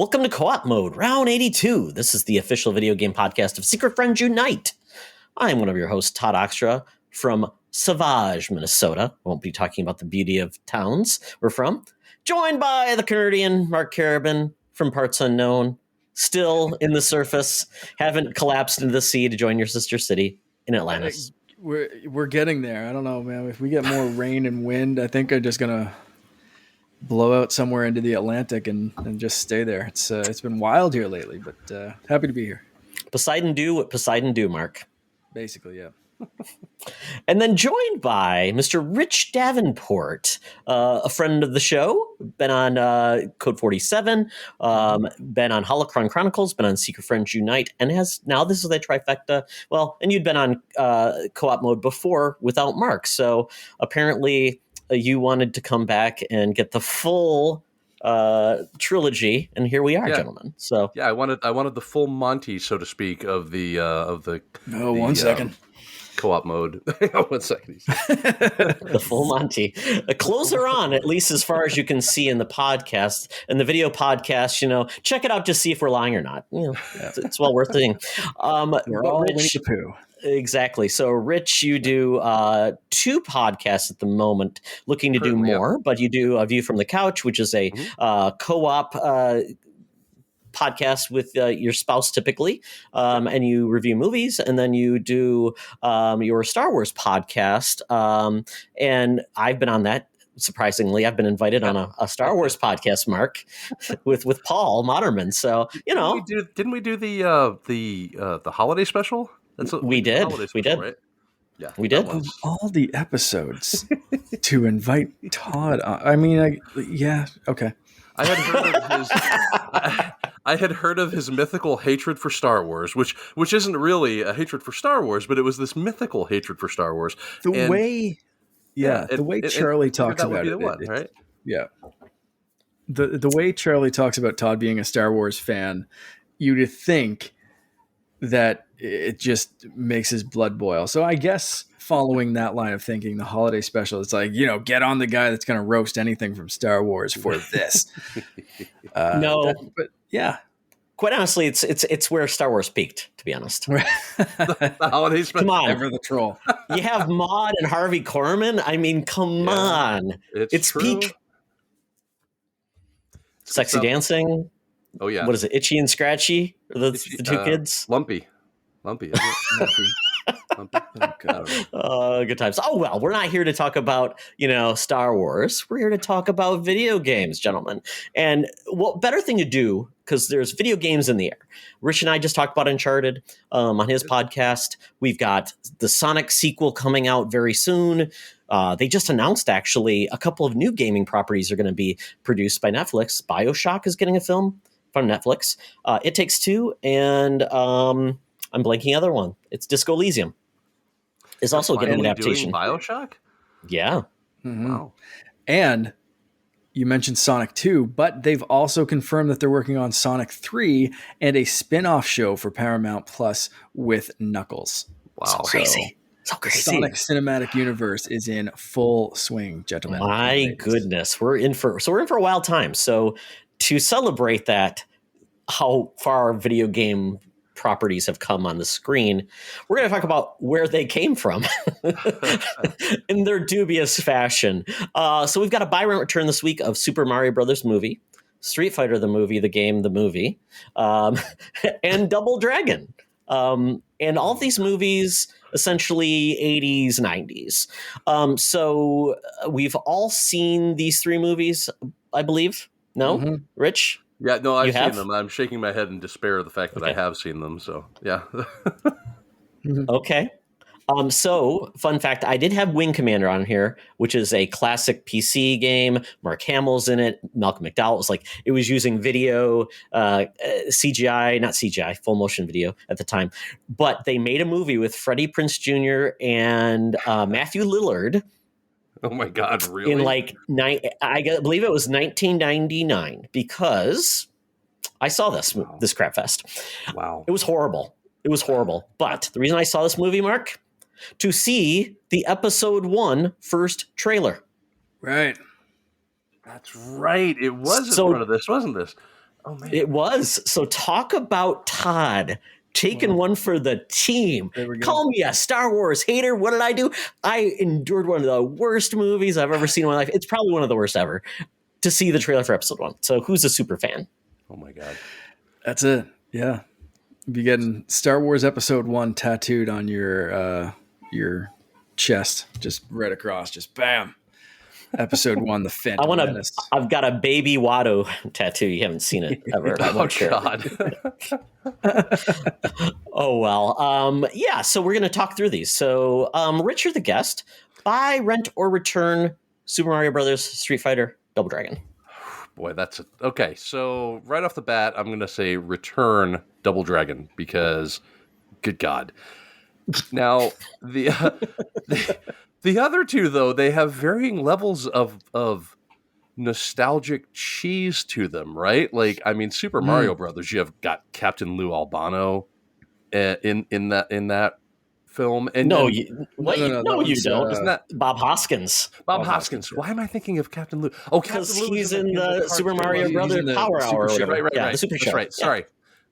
Welcome to Co-op Mode, Round 82. This is the official video game podcast of Secret Friends Unite. I'm one of your hosts, Todd Oxtra, from Savage, Minnesota. I won't be talking about the beauty of towns we're from. Joined by the Canadian Mark Carabin from Parts Unknown, still in the surface, haven't collapsed into the sea to join your sister city in Atlantis. We're getting there. I don't know, man. If we get more rain and wind, I think I'm just gonna blow out somewhere into the Atlantic and just stay there. It's been wild here lately, but happy to be here. Poseidon do what Poseidon do, Mark. Basically, yeah. And then joined by Mr. Rich Davenport, a friend of the show, been on Code 47, been on Holocron Chronicles, been on Secret Friends Unite, and has now, this is a trifecta. Well, and you'd been on Co-op Mode before without Mark, so apparently you wanted to come back and get the full trilogy, and here we are, gentlemen. So yeah, I wanted the full Monty, so to speak, of the one second. Co-op mode. 1 second. The full Monty. Closer on, at least as far as you can see in the podcast. And the video podcast, check it out to see if we're lying or not. It's well worth it. We're all Winnie the Pooh. Exactly. So, Rich, you do 2 podcasts at the moment, looking to do more, but you do A View from the Couch, which is a co-op podcast with your spouse typically, and you review movies, and then you do your Star Wars podcast, and I've been on that. Surprisingly, I've been invited on a Star Wars podcast, Mark, with Paul Moderman. So didn't we do the holiday special? We did. Right? Yeah, we did. Of all the episodes to invite Todd on, I mean, yeah, okay. I had heard of his mythical hatred for Star Wars, which isn't really a hatred for Star Wars, but it was this mythical hatred for Star Wars. The way Charlie talks about it, right? Yeah. The way Charlie talks about Todd being a Star Wars fan, you'd think that it just makes his blood boil. So I guess following that line of thinking, the holiday special, it's like, get on the guy that's going to roast anything from Star Wars for this. But yeah. Quite honestly, it's where Star Wars peaked, to be honest. The holiday special. Come on. Ever the troll. You have Maude and Harvey Korman. I mean, come on. It's true. Peak. Sexy dancing. Oh, yeah. What is it? Itchy and Scratchy? The two kids? Lumpy. Isn't it? Lumpy. Good times. Oh, well, we're not here to talk about, Star Wars. We're here to talk about video games, gentlemen. And what better thing to do, because there's video games in the air. Rich and I just talked about Uncharted on his podcast. We've got the Sonic sequel coming out very soon. They just announced, actually, a couple of new gaming properties are going to be produced by Netflix. BioShock is getting a film from Netflix. It Takes Two, and I'm blanking the other one. It's Disco Elysium. Is also getting an adaptation. BioShock? Yeah. Mm-hmm. Wow. And you mentioned Sonic 2, but they've also confirmed that they're working on Sonic 3 and a spin-off show for Paramount Plus with Knuckles. Wow. So crazy. So The crazy. Sonic Cinematic Universe is in full swing, gentlemen. My goodness. We're in for a wild time. So to celebrate that, how far video game properties have come on the screen, we're going to talk about where they came from in their dubious fashion. So we've got a buy rent return this week of Super Mario Brothers movie, Street Fighter the movie, the game, the movie, and Double Dragon. And all of these movies, essentially 80s, 90s. So we've all seen these 3 movies, I believe. No? Mm-hmm. Rich? Yeah, no, I've seen them. I'm shaking my head in despair of the fact that I have seen them. So, yeah. Okay. So, fun fact, I did have Wing Commander on here, which is a classic PC game. Mark Hamill's in it. Malcolm McDowell was it was using video, CGI, not CGI, full motion video at the time. But they made a movie with Freddie Prinze Jr. and Matthew Lillard. Oh my God, really? In I believe it was 1999, because I saw this crap fest. Wow. It was horrible. But the reason I saw this movie, Mark, to see the episode 1 first trailer. Right. That's right. It was in front of this, wasn't this? Oh man, It was. So talk about Todd taking one for the team. There we go. Call me a Star Wars hater. What did I do? I endured one of the worst movies I've ever seen in my life. It's probably one of the worst ever to see the trailer for episode 1. So who's a super fan? oh my god. That's it. Yeah. Be getting Star Wars Episode 1 tattooed on your chest, just right across, just bam. Episode 1, the Phantom Menace. I've got a baby Watto tattoo. You haven't seen it ever. Oh god. Oh well. Yeah, so we're gonna talk through these. So Rich, you're the guest. Buy, rent, or return Super Mario Brothers, Street Fighter, Double Dragon. Boy, okay. So right off the bat, I'm going to say return Double Dragon because, good God. Now the other two though, they have varying levels of nostalgic cheese to them, right? Like, I mean, Super Mario Brothers, you have got Captain Lou Albano in that film, and No, and- you was, don't. isn't that Bob Hoskins. Bob Hoskins? Why am I thinking of Captain Lou? Oh, Because Captain Lou he's is in the Super cartoon. Mario He's Brothers in the Power Hour or Super Show. whatever. Right, Yeah, right. the Super That's Show. right.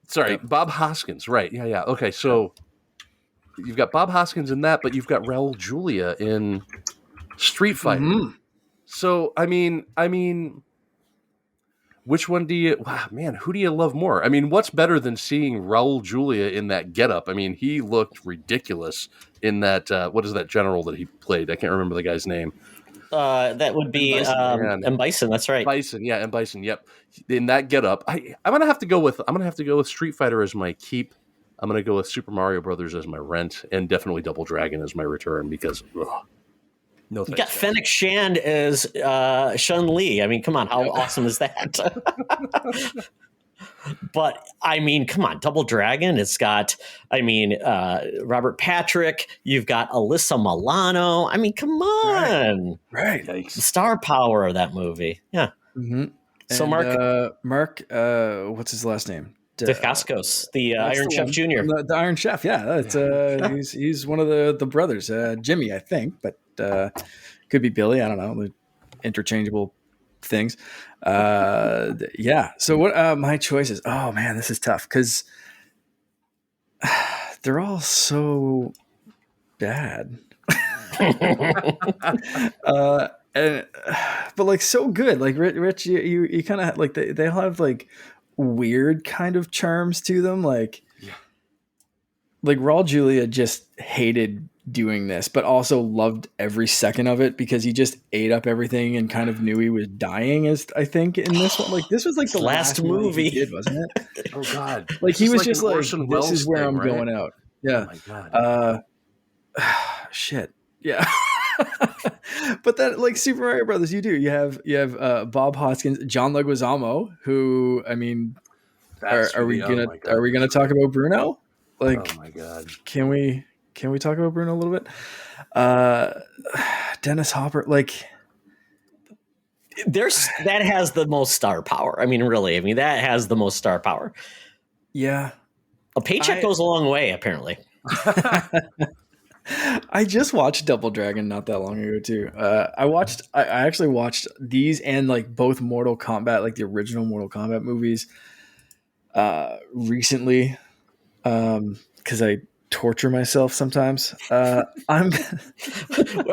Sorry. Bob Hoskins. Right. Yeah. Okay. So you've got Bob Hoskins in that, but you've got Raul Julia in Street Fighter. Mhm. So I mean, which one do you? Wow, man, who do you love more? I mean, what's better than seeing Raul Julia in that getup? I mean, he looked ridiculous in that. What is that general that he played? I can't remember the guy's name. That would be M. Bison. That's right. Bison, yeah, and Bison, yep. In that getup, I'm gonna have to go with Street Fighter as my keep. I'm gonna go with Super Mario Brothers as my rent, and definitely Double Dragon as my return because no You thanks. got Fennec Shand as Shun Li. I mean, come on, how awesome is that? But I mean, come on, Double Dragon. It's got, Robert Patrick. You've got Alyssa Milano. I mean, come on, Right. the star power of that movie. Yeah. Mm-hmm. So Mark, what's his last name? Dacascos, the That's Iron the Chef one. Jr. The Iron Chef, yeah. That's he's one of the brothers, Jimmy, I think, but could be Billy. I don't know. They're interchangeable things. Yeah. So what my choices? Oh man, this is tough because they're all so bad. And but like so good. Like Rich, you kind of like they all have like weird kind of charms to them. Like Raul Julia just hated doing this, but also loved every second of it because he just ate up everything and kind of knew he was dying. As I think in this one, like this was like the last movie he did, wasn't it? Oh God! Like he was just an like, Orson this Welles is where thing, I'm right? going out. Yeah. Oh my God. Shit. Yeah. But that like Super Mario Brothers, you have Bob Hoskins, John Leguizamo, who I mean, are we gonna talk about Bruno? Like, oh my God! Can we talk about Bruno a little bit? Dennis Hopper, like that has the most star power. I mean, really, that has the most star power. Yeah. A paycheck goes a long way, apparently. I just watched Double Dragon not that long ago too. I actually watched these and like both Mortal Kombat, like the original Mortal Kombat movies, recently, because I torture myself sometimes. Are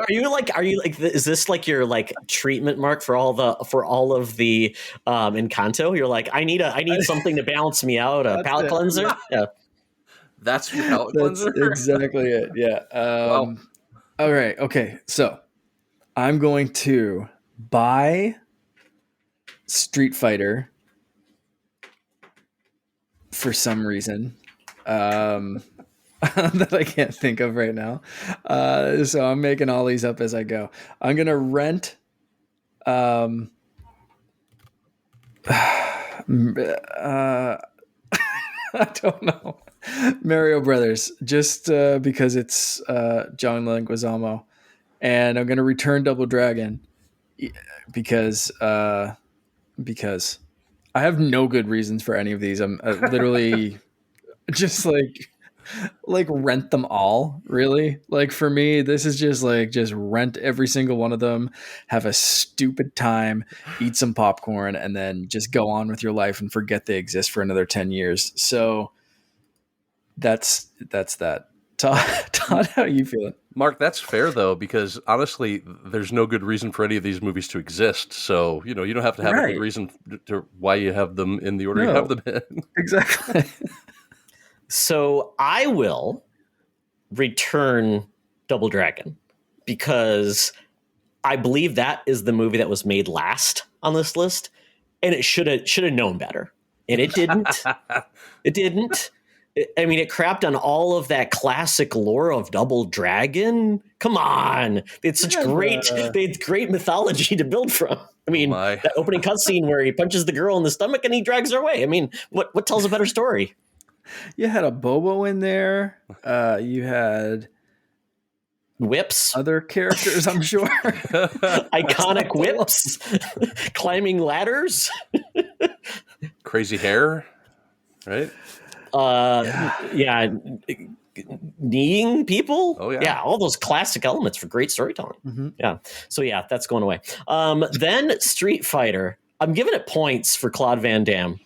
you like is this like your like treatment mark for all of the Encanto? You're like, I need something to balance me out, a palate cleanser. Yeah. That's your palate cleanser? Exactly it. Yeah. Well. All right. Okay. So I'm going to buy Street Fighter for some reason that I can't think of right now. So I'm making all these up as I go. I'm going to rent I don't know. Mario Brothers, just because it's John Leguizamo, and I'm gonna return Double Dragon because I have no good reasons for any of these. I'm literally just like like rent them all, really. Like for me, this is just like just rent every single one of them, have a stupid time, eat some popcorn, and then just go on with your life and forget they exist for another 10 years. So that's that. Todd, how are you feeling? Mark, that's fair though, because honestly, there's no good reason for any of these movies to exist. So, you don't have to have a Right. good reason to why you have them in the order you No. have them in. Exactly. So I will return Double Dragon because I believe that is the movie that was made last on this list, and it should have known better, and it didn't. It didn't. I mean, it crapped on all of that classic lore of Double Dragon. Come on, it's such they had great mythology to build from. I mean, that opening cutscene where he punches the girl in the stomach and he drags her away. I mean, what tells a better story? You had a Bobo in there. You had whips, other characters, I'm sure. Iconic whips, climbing ladders, crazy hair, right? Yeah, kneeing people. Oh yeah, all those classic elements for great storytelling. Mm-hmm. Yeah, so yeah, that's going away. Then Street Fighter. I'm giving it points for Claude Van Damme.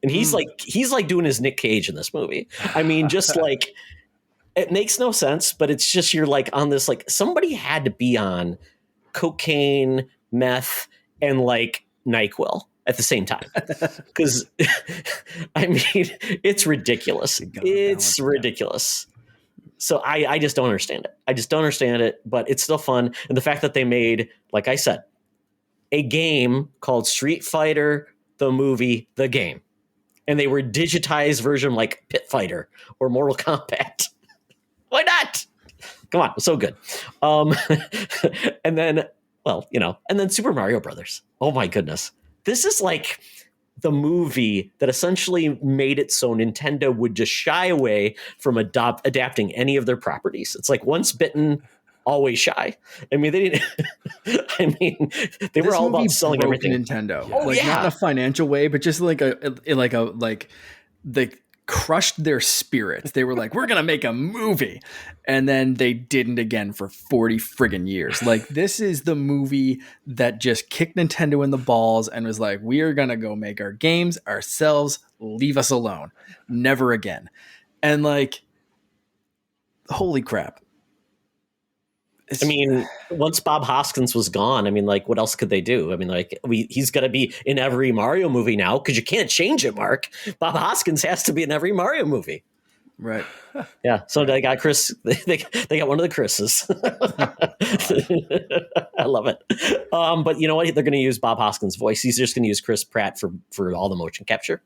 And he's like doing his Nick Cage in this movie. I mean, just like it makes no sense, but it's just you're like on this like somebody had to be on cocaine, meth, and like NyQuil at the same time because I mean it's ridiculous. It's ridiculous. So I just don't understand it. I just don't understand it, but it's still fun. And the fact that they made, like I said, a game called Street Fighter, the movie, the game. And they were digitized version like Pit Fighter or Mortal Kombat. Why not? Come on, so good. And then, and then Super Mario Brothers. Oh my goodness. This is like the movie that essentially made it so Nintendo would just shy away from adapting any of their properties. It's like once bitten, always shy. I mean, they didn't. I mean, they were all about selling everything. Nintendo, not in a financial way, but just like they crushed their spirits. They were like, "We're gonna make a movie," and then they didn't again for 40 friggin' years. Like this is the movie that just kicked Nintendo in the balls and was like, "We are gonna go make our games ourselves. Leave us alone. Never again." And like, holy crap. I mean, once Bob Hoskins was gone, I mean, like, what else could they do? I mean, like, he's going to be in every Mario movie now because you can't change it, Mark. Bob Hoskins has to be in every Mario movie. Right. Yeah. So they got Chris. They got one of the Chris's. I love it. But you know what? They're going to use Bob Hoskins' voice. He's just going to use Chris Pratt for all the motion capture.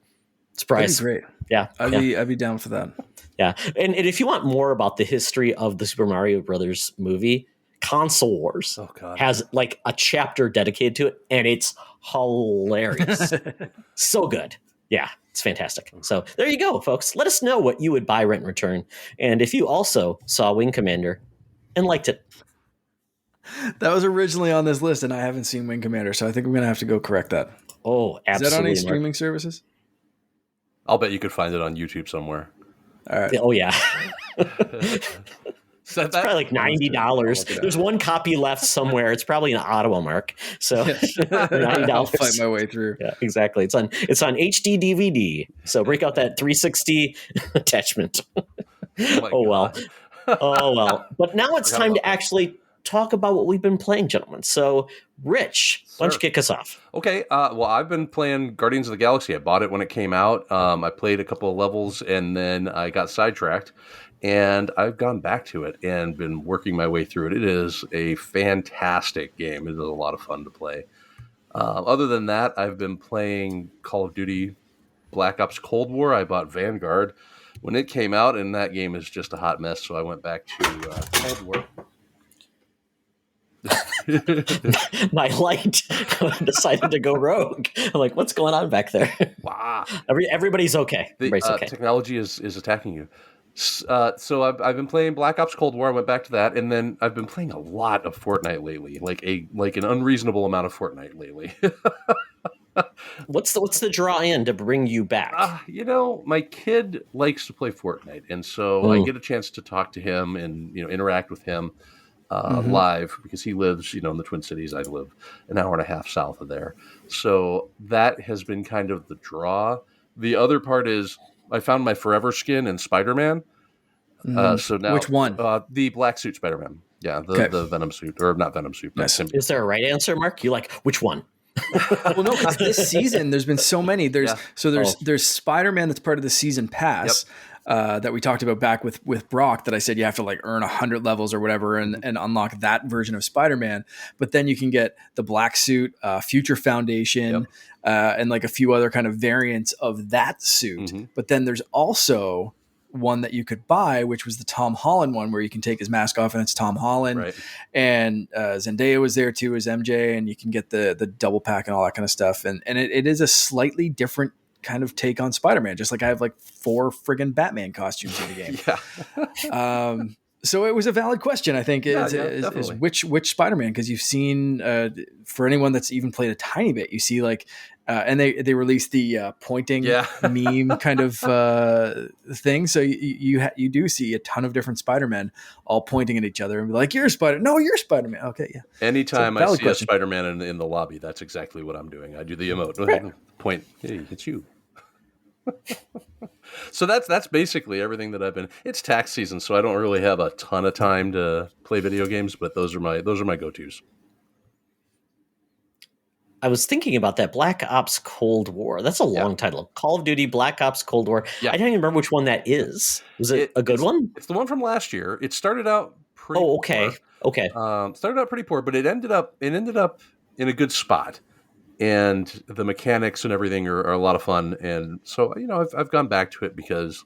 Surprise. That'd be great. Yeah. I'd be down for that. Yeah. And if you want more about the history of the Super Mario Brothers movie, Console Wars has like a chapter dedicated to it, and it's hilarious. So good. Yeah, it's fantastic. So there you go, folks. Let us know what you would buy, rent, and return. And if you also saw Wing Commander and liked it. That was originally on this list, and I haven't seen Wing Commander, so I think I'm going to have to go correct that. Oh, absolutely. Is that on any streaming services? I'll bet you could find it on YouTube somewhere. All right. Oh, yeah. It's probably like $90. There's one copy left somewhere. It's probably in Ottawa, Mark. So $90. I'll fight my way through. Yeah, exactly. It's on HD DVD. So break out that 360 attachment. Oh well. But now it's time to actually talk about what we've been playing, gentlemen. So, Rich, why don't you kick us off? Okay. Well, I've been playing Guardians of the Galaxy. I bought it when it came out. I played a couple of levels, and then I got sidetracked. And I've gone back to it and been working my way through it. It is a fantastic game. It is a lot of fun to play. Other than that, I've been playing Call of Duty Black Ops Cold War. I bought Vanguard when it came out, and that game is just a hot mess. So I went back to Cold War. My light decided to go rogue. I'm like, what's going on back there? Wow. Everybody's okay. Everybody's okay. Technology is attacking you. So I've been playing Black Ops Cold War. I went back to that, and then I've been playing a lot of Fortnite lately, like an unreasonable amount of Fortnite lately. What's the draw in to bring you back? My kid likes to play Fortnite, and so I Mm. get a chance to talk to him and interact with him Mhm. live because he lives in the Twin Cities. I live an hour and a half south of there, so that has been kind of the draw. The other part is I found my forever skin in Spider-Man. So Which now one? the black suit Spider-Man, yeah, the Okay. the Venom suit, or not Venom suit, but Nice. symbiote. Is there a right answer, Mark? You like which one? Well, no, because this season there's been so many. Yeah. There's Spider-Man that's part of the season pass that we talked about back with Brock. That I said you have to like earn 100 levels or whatever and unlock that version of Spider-Man. But then you can get the black suit, Future Foundation, and like a few other kind of variants of that suit. Mhm. But then there's also one that you could buy, which was the Tom Holland one, where you can take his mask off and it's Tom Holland, Right. and Zendaya was there too as MJ, and you can get the double pack and all that kind of stuff, and it is a slightly different kind of take on Spider-Man. Just like I have like 4 friggin' Batman costumes in the game. Yeah. So it was a valid question, I think, is definitely. which Spider-Man, because you've seen, for anyone that's even played a tiny bit, you see like, and they released the pointing meme kind of thing. So you do see a ton of different Spider-Men all pointing at each other and be like, "You're Spider, no, you're Spider-Man." Okay, yeah. Anytime So, I valid see question. a Spider-Man in the lobby, that's exactly what I'm doing. I do the emote, Right. point, hey, it's you. So that's basically everything that I've been. It's tax season, so I don't really have a ton of time to play video games, but those are my go-tos. I was thinking about that Black Ops Cold War. That's a long title. Call of Duty Black Ops Cold War. Yeah. I don't even remember which one that is. Was it a good one? It's the one from last year. It started out pretty okay. poor. Okay. Started out pretty poor, but it ended up in a good spot. And the mechanics and everything are a lot of fun. And so, I've gone back to it because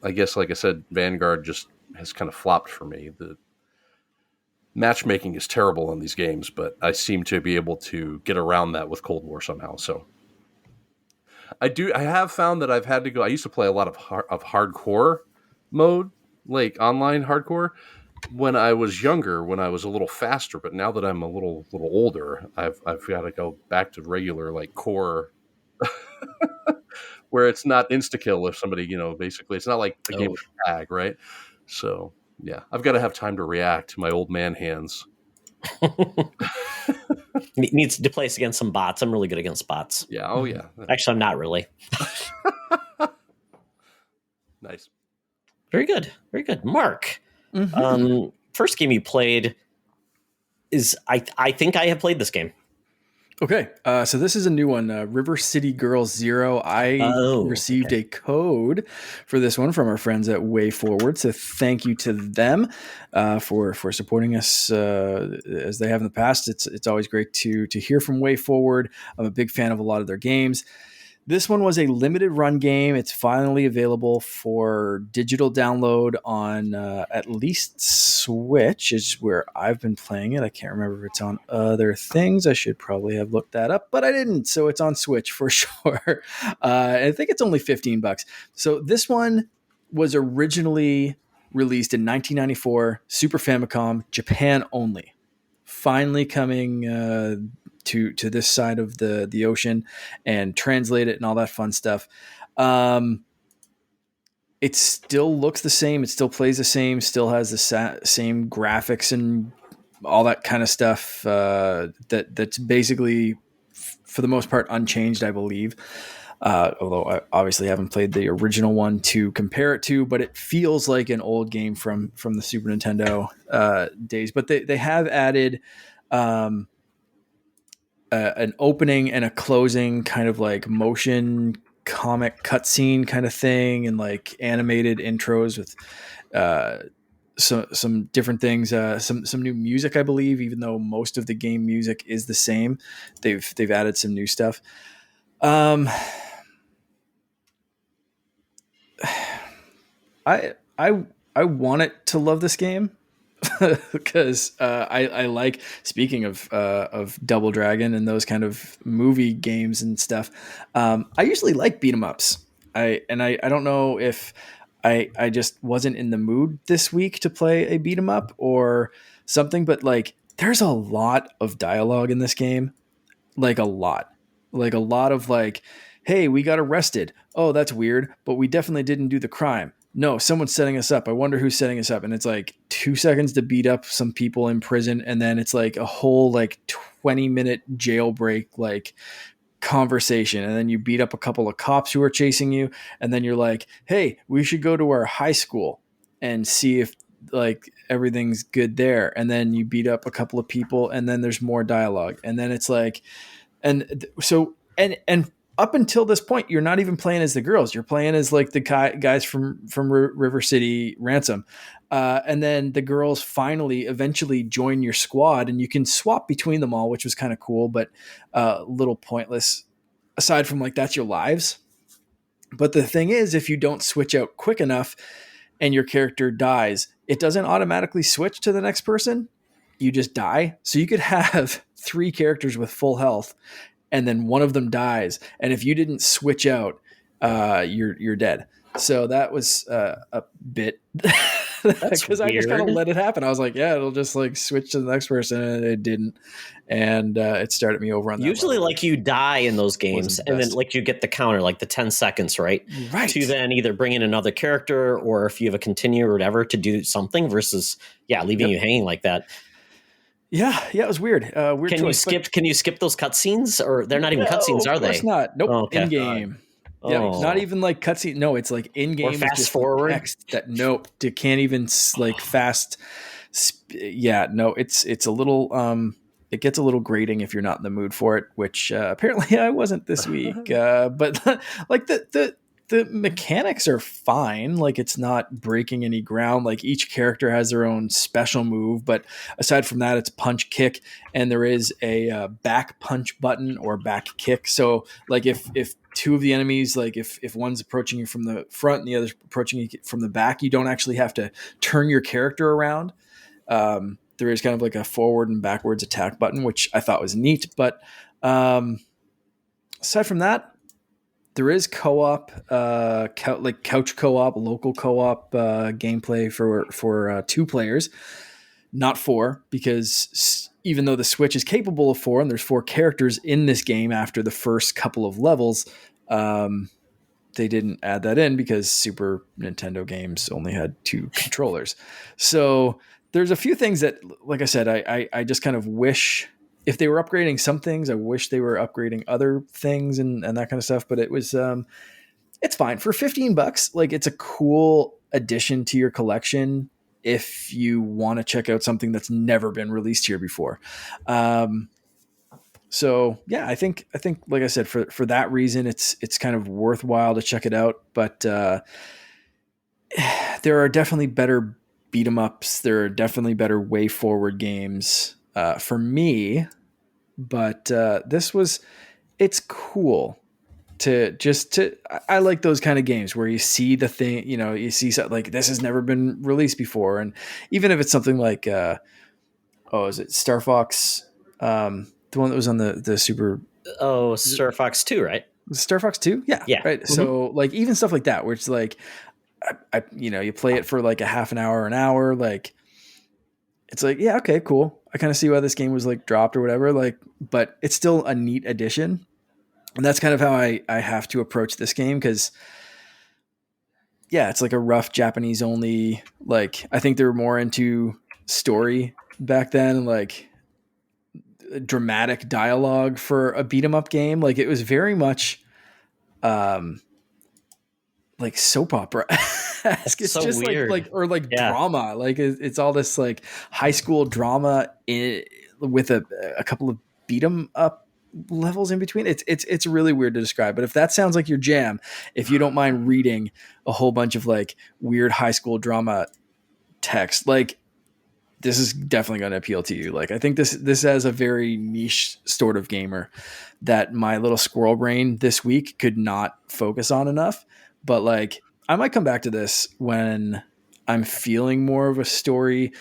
I guess, like I said, Vanguard just has kind of flopped for me. The matchmaking is terrible on these games, but I seem to be able to get around that with Cold War somehow. So I have found that I've had to go. I used to play a lot of hardcore mode, like online hardcore, when I was younger, when I was a little faster. But now that I'm a little older, I've got to go back to regular like core, where it's not insta kill if somebody basically it's not like a game of tag, right? So yeah, I've got to have time to react to my old man hands. Needs to place against some bots. I'm really good against bots. Yeah. Oh yeah. Actually, I'm not really. Nice. Very good. Very good. Mark, first game you played is I think I have played this game. Okay, so this is a new one, River City Girls Zero. I received a code for this one from our friends at Way Forward, so thank you to them for supporting us as they have in the past. It's always great to hear from Way Forward. I'm a big fan of a lot of their games. This one was a limited run game. It's finally available for digital download on at least Switch, is where I've been playing it. I can't remember if it's on other things. I should probably have looked that up, but I didn't. So it's on Switch for sure. I think it's only $15. So this one was originally released in 1994, Super Famicom, Japan only. Finally coming to this side of the ocean and translate it and all that fun stuff. It still looks the same. It still plays the same. Still has the same graphics and all that kind of stuff. That's basically, for the most part, unchanged, I believe. Although I obviously haven't played the original one to compare it to, but it feels like an old game from the Super Nintendo days. But they have added an opening and a closing kind of like motion comic cutscene kind of thing, and like animated intros with some different things, some new music, I believe, even though most of the game music is the same. They've added some new stuff. I want it to love this game because I like, speaking of Double Dragon and those kind of movie games and stuff. I usually like beat 'em ups. I don't know if I just wasn't in the mood this week to play a beat 'em up or something, but like there's a lot of dialogue in this game, like a lot. Like a lot of like, hey, we got arrested. Oh, that's weird, but we definitely didn't do the crime. No, someone's setting us up. I wonder who's setting us up. And it's like 2 seconds to beat up some people in prison. And then it's like a whole like 20-minute jailbreak, like conversation. And then you beat up a couple of cops who are chasing you. And then you're like, hey, we should go to our high school and see if like everything's good there. And then you beat up a couple of people and then there's more dialogue. And then it's like, and up until this point, you're not even playing as the girls. You're playing as like the guys from River City Ransom, and then the girls finally eventually join your squad, and you can swap between them all, which was kind of cool, but a little pointless. Aside from like that's your lives. But the thing is, if you don't switch out quick enough, and your character dies, it doesn't automatically switch to the next person. You just die. So you could have 3 characters with full health, and then one of them dies. And if you didn't switch out, you're dead. So that was a bit because I just kind of let it happen. I was like, yeah, it'll just like switch to the next person, and it didn't. And it started me over on that. Usually level. like you die in those games and then like you get the counter, like the 10 seconds, right? Right. To then either bring in another character or if you have a continue or whatever to do something versus, leaving you hanging like that. Yeah, it was weird. Weird Can choice, Can you skip those cutscenes, or they're not even cutscenes, are they? Of course not. Nope. Oh, okay. In game. Yeah, not even like cutscene. No, it's like in game. Or fast forward. Text that nope, it can't even like fast. Yeah, no, it's a little. It gets a little grating if you're not in the mood for it, which apparently I wasn't this week. But like the mechanics are fine. Like it's not breaking any ground. Like each character has their own special move, but aside from that, it's punch kick, and there is a back punch button or back kick. So like if 2 of the enemies, like if one's approaching you from the front and the other's approaching you from the back, you don't actually have to turn your character around. There is kind of like a forward and backwards attack button, which I thought was neat. But aside from that, there is co-op, like couch co-op, local co-op gameplay for 2 players, not 4, because even though the Switch is capable of 4 and there's 4 characters in this game after the first couple of levels, they didn't add that in because Super Nintendo games only had 2 controllers. So there's a few things that, like I said, I just kind of wish if they were upgrading some things, I wish they were upgrading other things and that kind of stuff. But it was, it's fine for $15. Like it's a cool addition to your collection if you want to check out something that's never been released here before. So yeah, I think like I said, for that reason, it's kind of worthwhile to check it out. But there are definitely better beat 'em ups. There are definitely better way forward games for me. But it's cool I like those kind of games where you see the thing, you see something like this has never been released before. And even if it's something like, is it Star Fox? The one that was on the Super. Oh, Star Fox 2, right? Star Fox 2? Yeah. Right. Mm-hmm. So like even stuff like that, where it's like, you play it for like a half an hour, like, it's like, yeah, okay, cool. I kind of see why this game was like dropped or whatever, like, but it's still a neat addition. And that's kind of how I have to approach this game. Cause yeah, it's like a rough Japanese only, like, I think they were more into story back then and like dramatic dialogue for a beat 'em up game. Like it was very much, like soap opera. It's so just weird. like drama. Like it's all this like high school drama with a couple of beat 'em up levels in between. It's really weird to describe, but if that sounds like your jam, if you don't mind reading a whole bunch of like weird high school drama text, like this is definitely going to appeal to you. Like I think this has a very niche sort of gamer that my little squirrel brain this week could not focus on enough. But like, I might come back to this when I'm feeling more of a story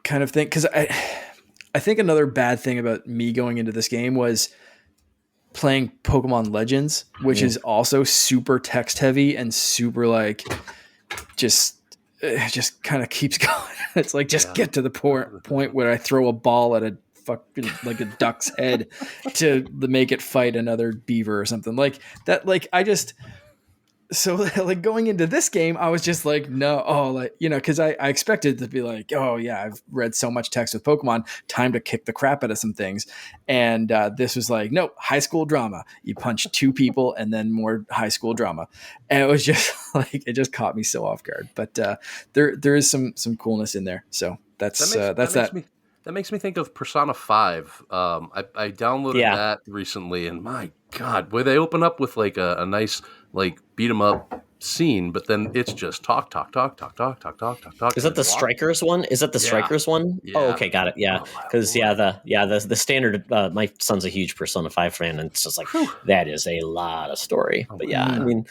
kind of thing. Cause I think another bad thing about me going into this game was playing Pokemon Legends, which is also super text heavy and super like, just kind of keeps going. It's like, just get to the point where I throw a ball at a like a duck's head to make it fight another beaver or something like that. Like I just. So like going into this game, I was just like, no, because I expected to be like, oh yeah, I've read so much text with Pokemon, time to kick the crap out of some things. And this was like, nope, high school drama. You punch two people and then more high school drama. And it was just like, it just caught me so off guard. But there is some coolness in there. So that's that. That makes me think of Persona 5. I downloaded that recently, and my God, where they open up with like a nice like beat 'em up scene, but then it's just talk. Is that the Strikers one? Is that the Strikers one? Yeah. Oh, okay, got it. Yeah, because the standard. My son's a huge Persona 5 fan, and it's just like that is a lot of story. But yeah, I mean,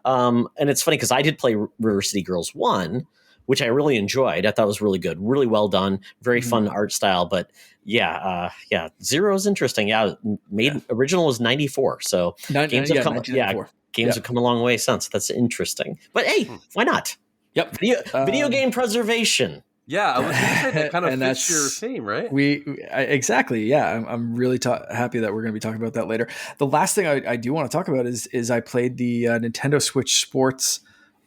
and it's funny because I did play River City Girls 1. Which I really enjoyed. I thought it was really good, really well done, very fun art style. But Zero is interesting. Yeah, original was 94, so games have come. Games have come a long way since. That's interesting. But hey, why not? Yep, video game preservation. Yeah, I was going to say that kind of fits your theme, right? Exactly. Yeah, I'm really happy that we're going to be talking about that later. The last thing I do want to talk about is I played the Nintendo Switch Sports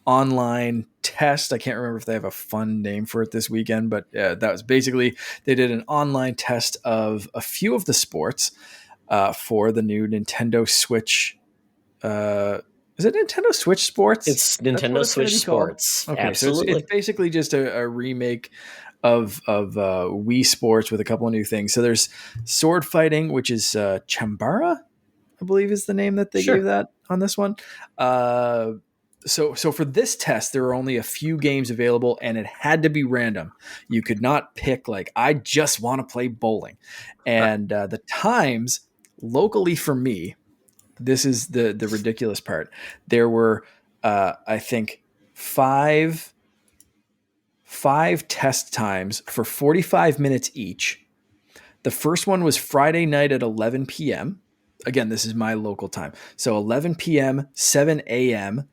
online test. I can't remember if they have a fun name for it this weekend, but that was basically they did an online test of a few of the sports for the new Nintendo Switch. Is it Nintendo Switch Sports? It's Nintendo Switch Sports. Okay, absolutely. So it's basically just a remake of Wii Sports with a couple of new things. So there's sword fighting, which is Chambara, I believe is the name that they gave that on this one. So for this test, there were only a few games available, and it had to be random. You could not pick like, I just want to play bowling. And the times locally for me, this is the ridiculous part. There were, I think, five test times for 45 minutes each. The first one was Friday night at 11 p.m. Again, this is my local time. So 11 p.m., 7 a.m.,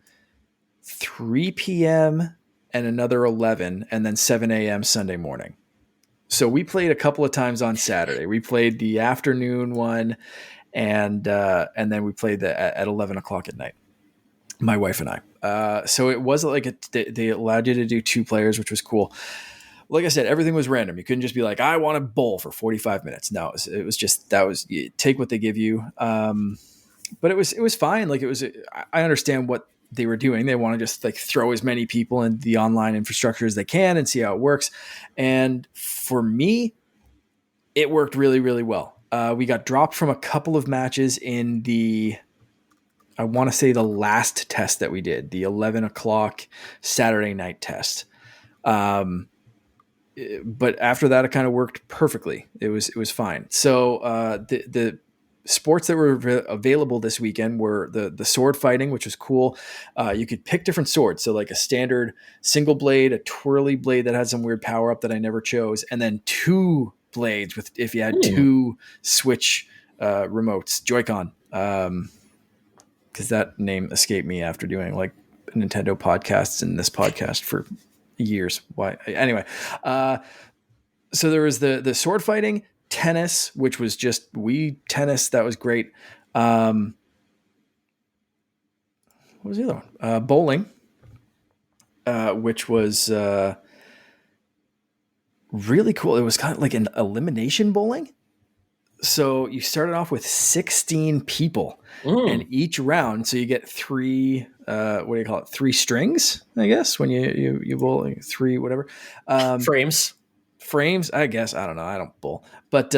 3 p.m. and another 11, and then 7 a.m. Sunday morning. So we played a couple of times on Saturday. We played the afternoon one, and then we played at 11 o'clock at night. My wife and I. So it wasn't like they allowed you to do two players, which was cool. Like I said, everything was random. You couldn't just be like, I want to bowl for 45 minutes. No, it was just you take what they give you. But it was fine. Like I understand what they were doing. They want to just like throw as many people in the online infrastructure as they can and see how it works. And for me, it worked really, really well. We got dropped from a couple of matches in I want to say the last test that we did, the 11 o'clock Saturday night test. But after that, it kind of worked perfectly. It was fine. So the sports that were available this weekend were the sword fighting, which was cool. You could pick different swords. So like a standard single blade, a twirly blade that had some weird power up that I never chose, and then two blades if you had two Switch remotes, Joy-Con. Because that name escaped me after doing like Nintendo podcasts and this podcast for years. Why? Anyway, so there was the sword fighting, tennis, which was just Wii tennis. That was great. What was the other one? Bowling, which was really cool. It was kind of like an elimination bowling. So you started off with 16 people and each round. So you get three, what do you call it? 3 strings, I guess, when you bowl, like 3, whatever. Frames, I guess. I don't know. I don't bowl, but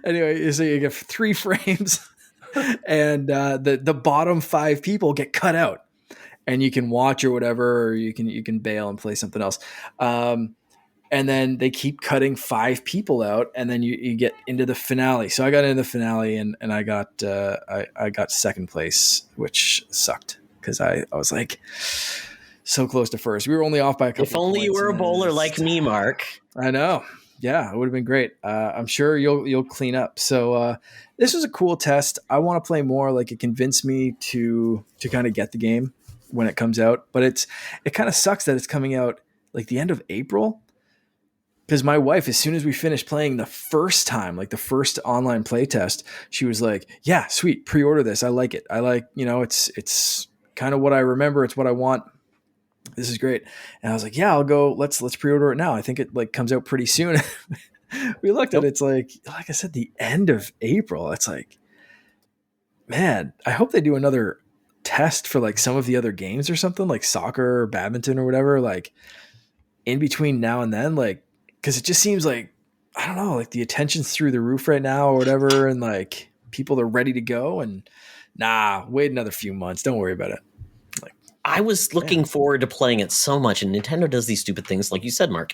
anyway, so you get 3 frames and the bottom 5 people get cut out and you can watch or whatever, or you can bail and play something else. And then they keep cutting 5 people out, and then you get into the finale. So I got into the finale, and I got I got second place, which sucked because I was like so close to first. We were only off by a couple. If only you were a bowler like me, Mark. I know. Yeah, it would have been great. I'm sure you'll clean up. So this was a cool test. I want to play more. Like it convinced me to kind of get the game when it comes out, but it kind of sucks that it's coming out like the end of April. Because my wife, as soon as we finished playing the first time, like the first online playtest, she was like, "Yeah, sweet, pre-order this. I like it. I like, it's kind of what I remember. It's what I want. This is great." And I was like, "Yeah, I'll go. Let's pre-order it now. I think it like comes out pretty soon." We looked at it, it's like I said, the end of April. It's like, man, I hope they do another test for like some of the other games or something, like soccer or badminton or whatever, like in between now and then, like, because it just seems like, I don't know, like the attention's through the roof right now or whatever, and like people are ready to go, and wait another few months, don't worry about it. Like, I was looking forward to playing it so much, and Nintendo does these stupid things, like you said, Mark.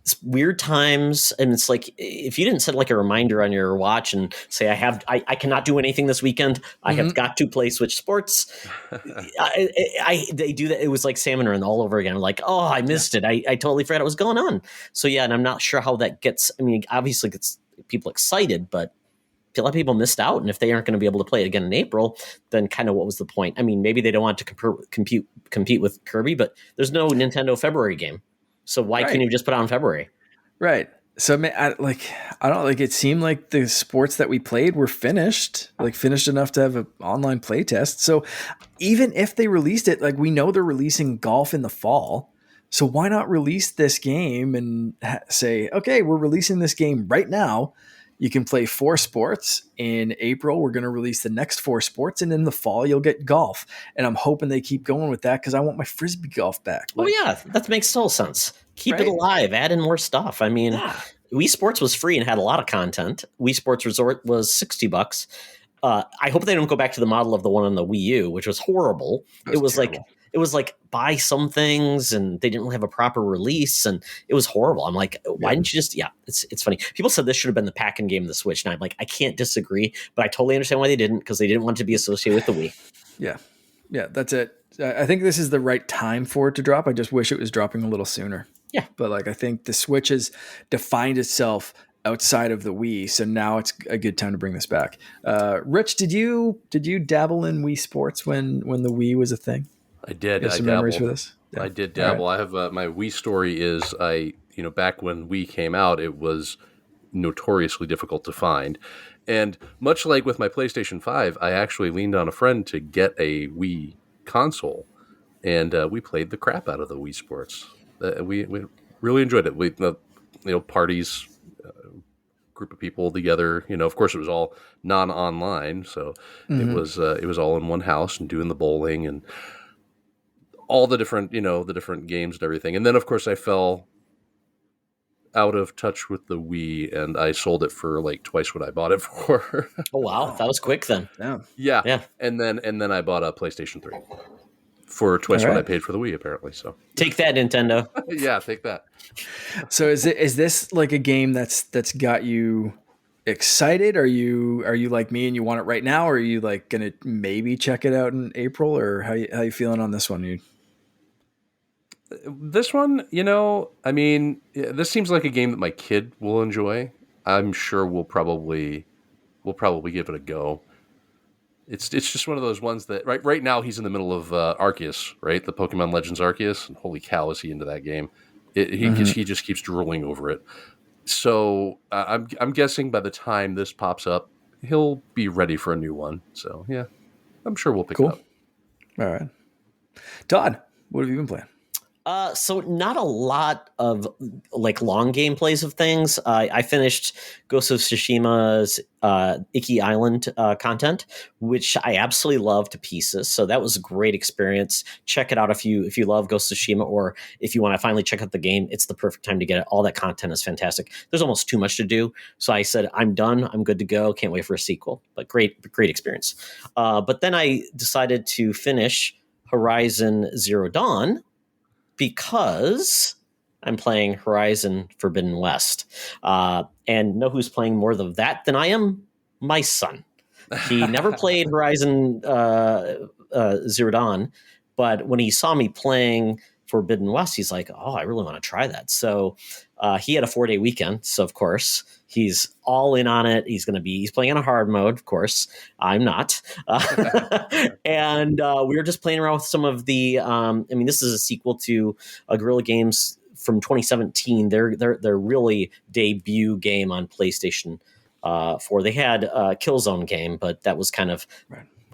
It's weird times, and it's like if you didn't set like a reminder on your watch and say I cannot do anything this weekend, I have got to play Switch Sports. They do that. It was like salmon run all over again. I'm like, oh, I missed it. I totally forgot what was going on. So yeah, and I'm not sure how that gets. I mean, obviously gets people excited, but a lot of people missed out, and if they aren't going to be able to play it again in April, then kind of what was the point? I mean, maybe they don't want to compete with Kirby, but there's no Nintendo February game. So why couldn't you just put it on February? Right. So I don't like, it seemed like the sports that we played were finished enough to have an online play test. So even if they released it, like we know they're releasing golf in the fall. So why not release this game and say, okay, we're releasing this game right now. You can play 4 sports. In April, we're going to release the next 4 sports. And in the fall, you'll get golf. And I'm hoping they keep going with that because I want my Frisbee golf back. Like, oh, yeah. That makes total sense. Keep it alive. Add in more stuff. I mean, Wii Sports was free and had a lot of content. Wii Sports Resort was $60. I hope they don't go back to the model of the one on the Wii U, which was horrible. It was like buy some things, and they didn't really have a proper release, and it was horrible. I'm like, why didn't you just? Yeah, it's funny. People said this should have been the pack-in game of the Switch, and I'm like, I can't disagree, but I totally understand why they didn't, because they didn't want it to be associated with the Wii. Yeah, that's it. I think this is the right time for it to drop. I just wish it was dropping a little sooner. Yeah, but like I think the Switch has defined itself outside of the Wii, so now it's a good time to bring this back. Rich, did you dabble in Wii Sports when the Wii was a thing? I did. You have some memories for this? Yeah. I did dabble. Right. I have my Wii story is back when Wii came out, it was notoriously difficult to find. And much like with my PlayStation 5, I actually leaned on a friend to get a Wii console, and we played the crap out of the Wii Sports. We really enjoyed it. We parties, group of people together. Of course, it was all non-online, so it was all in one house and doing the bowling and all the different games and everything. And then, of course, I fell out of touch with the Wii, and I sold it for like twice what I bought it for. Oh wow, that was quick then. Yeah. And then I bought a PlayStation 3 for twice what I paid for the Wii, apparently. So take that, Nintendo. Yeah, take that. So is this like a game that's got you excited? Are you like me and you want it right now, or are you like gonna maybe check it out in April, or how you feeling on this one? This one, I mean, this seems like a game that my kid will enjoy. I'm sure we'll probably give it a go. It's just one of those ones that right now he's in the middle of Arceus, right? The Pokemon Legends Arceus, and holy cow, is he into that game? He just keeps drooling over it. So I'm guessing by the time this pops up, he'll be ready for a new one. So yeah, I'm sure we'll pick it up. All right, Todd, what have you been playing? So not a lot of like long gameplays of things. I finished Ghost of Tsushima's Iki Island content, which I absolutely love to pieces. So that was a great experience. Check it out if you love Ghost of Tsushima, or if you want to finally check out the game. It's the perfect time to get it. All that content is fantastic. There's almost too much to do. So I said, I'm done. I'm good to go. Can't wait for a sequel. But great experience. But then I decided to finish Horizon Zero Dawn, because I'm playing Horizon Forbidden West. And know who's playing more of that than I am? My son. He never played Horizon Zero Dawn, but when he saw me playing Forbidden West, he's like, oh, I really want to try that. So he had a 4-day weekend. So, of course, he's all in on it. He's playing on a hard mode, of course. I'm not. And we were just playing around with some of the, this is a sequel to Guerrilla Games from 2017. Their really debut game on PlayStation 4. They had a Killzone game, but that was kind of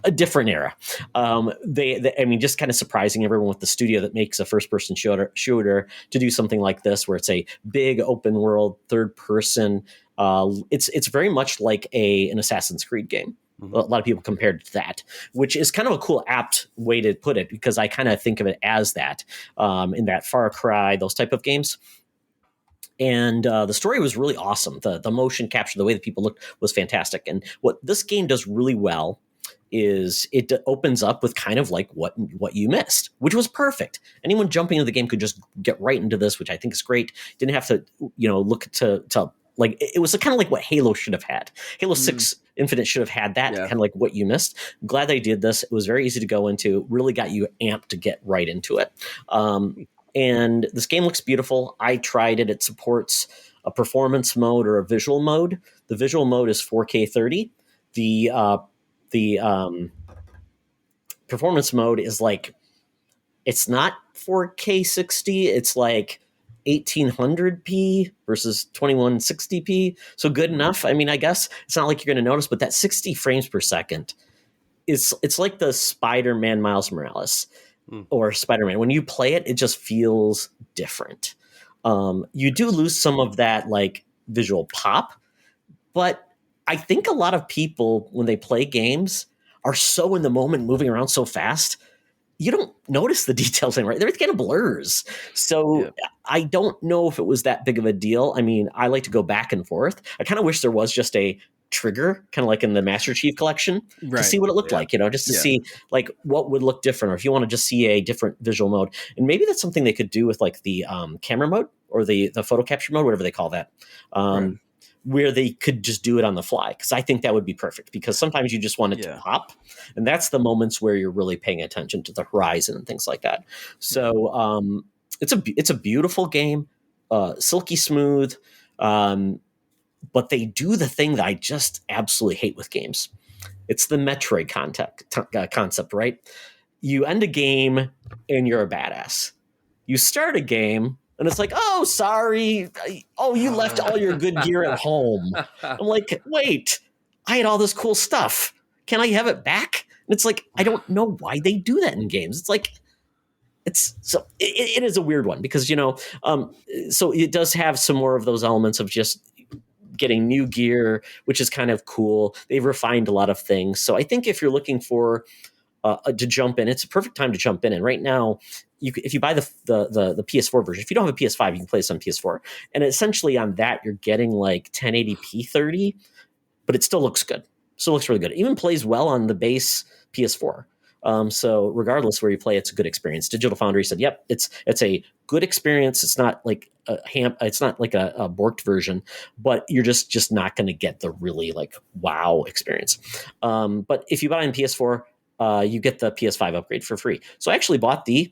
a different era. I mean, just kind of surprising everyone with the studio that makes a first-person shooter to do something like this, where it's a big open world third person. It's very much like an Assassin's Creed game. Mm-hmm. A lot of people compared it to that, which is kind of a cool, apt way to put it, because I kind of think of it as that in that Far Cry, those type of games. And the story was really awesome. The motion capture, the way that people looked was fantastic. And what this game does really well is it opens up with kind of like what you missed, which was perfect. Anyone jumping into the game could just get right into this, which I think is great. Didn't have to, look to like, it was kind of like what Halo should have had. Halo 6 Infinite should have had that, kind of like what you missed. I'm glad they did this. It was very easy to go into, really got you amped to get right into it. And this game looks beautiful. I tried it. It supports a performance mode or a visual mode. The visual mode is 4K 30. The performance mode is like, it's not 4K 60. It's like 1800p versus 2160p. So good enough. I mean, I guess it's not like you're going to notice, but that 60 frames per second it's like the Spider-Man Miles Morales or Spider-Man. When you play it, it just feels different. You do lose some of that like visual pop, but I think a lot of people, when they play games, are so in the moment, moving around so fast, you don't notice the details anymore. It kind of blurs. So I don't know if it was that big of a deal. I mean, I like to go back and forth. I kind of wish there was just a trigger, kind of like in the Master Chief Collection, to see what it looked like, just to see like what would look different, or if you want to just see a different visual mode. And maybe that's something they could do with like the camera mode or the photo capture mode, whatever they call that. Where they could just do it on the fly, because I think that would be perfect, because sometimes you just want it to pop, and that's the moments where you're really paying attention to the horizon and things like that. So it's a beautiful game, silky smooth, but they do the thing that I just absolutely hate with games. It's the Metroid concept, right? You end a game and you're a badass. You start a game and it's like, oh, sorry. Oh, you left all your good gear at home. I'm like, wait, I had all this cool stuff. Can I have it back? And it's like, I don't know why they do that in games. It's like, it is a weird one, because, so it does have some more of those elements of just getting new gear, which is kind of cool. They've refined a lot of things. So I think if you're looking for to jump in, it's a perfect time to jump in. And right now, if you buy the PS4 version, if you don't have a PS5, you can play this on PS4. And essentially on that, you're getting like 1080p 30, but it still looks good. Still looks really good. It even plays well on the base PS4. So regardless where you play, it's a good experience. Digital Foundry said, "Yep, it's a good experience. It's not like it's not like a borked version, but you're just not going to get the really like wow experience." But if you buy on PS4, you get the PS5 upgrade for free. So I actually bought the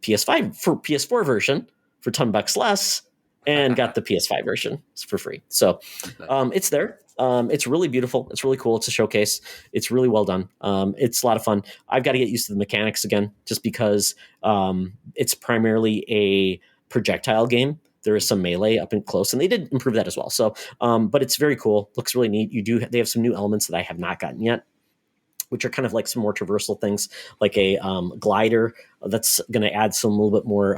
PS4 version for $10 less, and got the PS5 version for free. So it's there. It's really beautiful. It's really cool. It's a showcase. It's really well done. It's a lot of fun. I've got to get used to the mechanics again, just because it's primarily a projectile game. There is some melee up and close, and they did improve that as well. So, but it's very cool. Looks really neat. They have some new elements that I have not gotten yet, which are kind of like some more traversal things, like a glider that's going to add some little bit more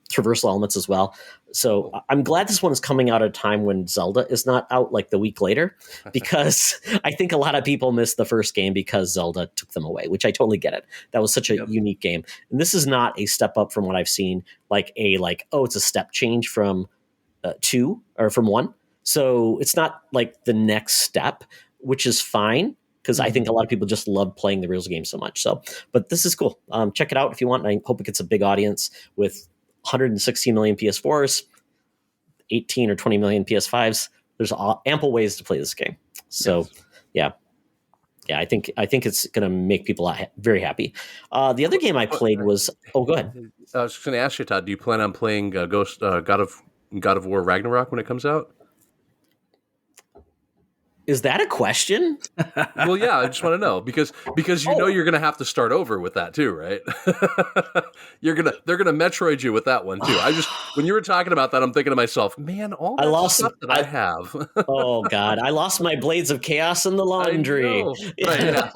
traversal elements as well. So I'm glad this one is coming out at a time when Zelda is not out like the week later, because I think a lot of people missed the first game because Zelda took them away, which I totally get it. That was such a unique game. And this is not a step up from what I've seen, it's a step change from 2 or from 1. So it's not like the next step, which is fine, because I think a lot of people just love playing the Reels game so much. So, but this is cool. Check it out if you want. And I hope it gets a big audience with 116 million PS4s, 18 or 20 million PS5s. There's ample ways to play this game. So, yeah, I think it's going to make people very happy. The other game I played was go ahead. I was just going to ask you, Todd. Do you plan on playing God of War Ragnarok when it comes out? Is that a question? Well, yeah, I just want to know because you know you're going to have to start over with that too, right? They're gonna Metroid you with that one too. When you were talking about that, I'm thinking to myself, man, all that stuff that I have. Oh God, I lost my Blades of Chaos in the laundry. I know. Right,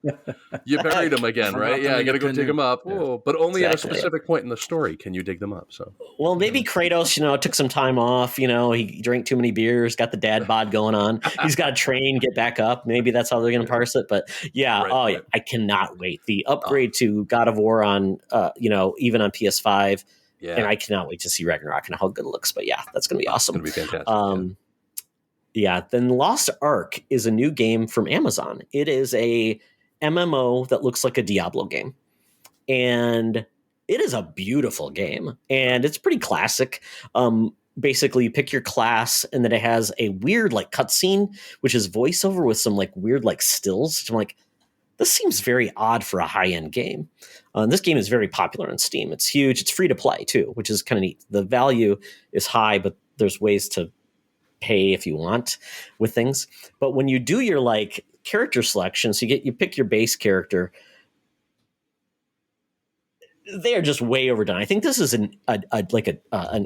yeah. You buried them again, right? Yeah, I got to go dig them up. Oh, but only at a specific point in the story can you dig them up. So, well, maybe Kratos, took some time off. He drank too many beers, got the dad bod going on. He's got to train, get back up. Maybe that's how they're going to parse it. But yeah, right. I cannot wait. The upgrade to God of War on, even on PS5. Yeah. And I cannot wait to see Ragnarok and how good it looks. But yeah, that's going to be awesome. It's going to be fantastic. Yeah. Then Lost Ark is a new game from Amazon. It is a MMO that looks like a Diablo game. And it is a beautiful game. And it's pretty classic. Basically, you pick your class, and then it has a weird cutscene, which is voiceover with some weird stills. I'm like, this seems very odd for a high-end game. This game is very popular on Steam. It's huge. It's free to play, too, which is kind of neat. The value is high, but there's ways to pay if you want with things. But when you do your character selection, so you pick your base character, they are just way overdone. I think this is an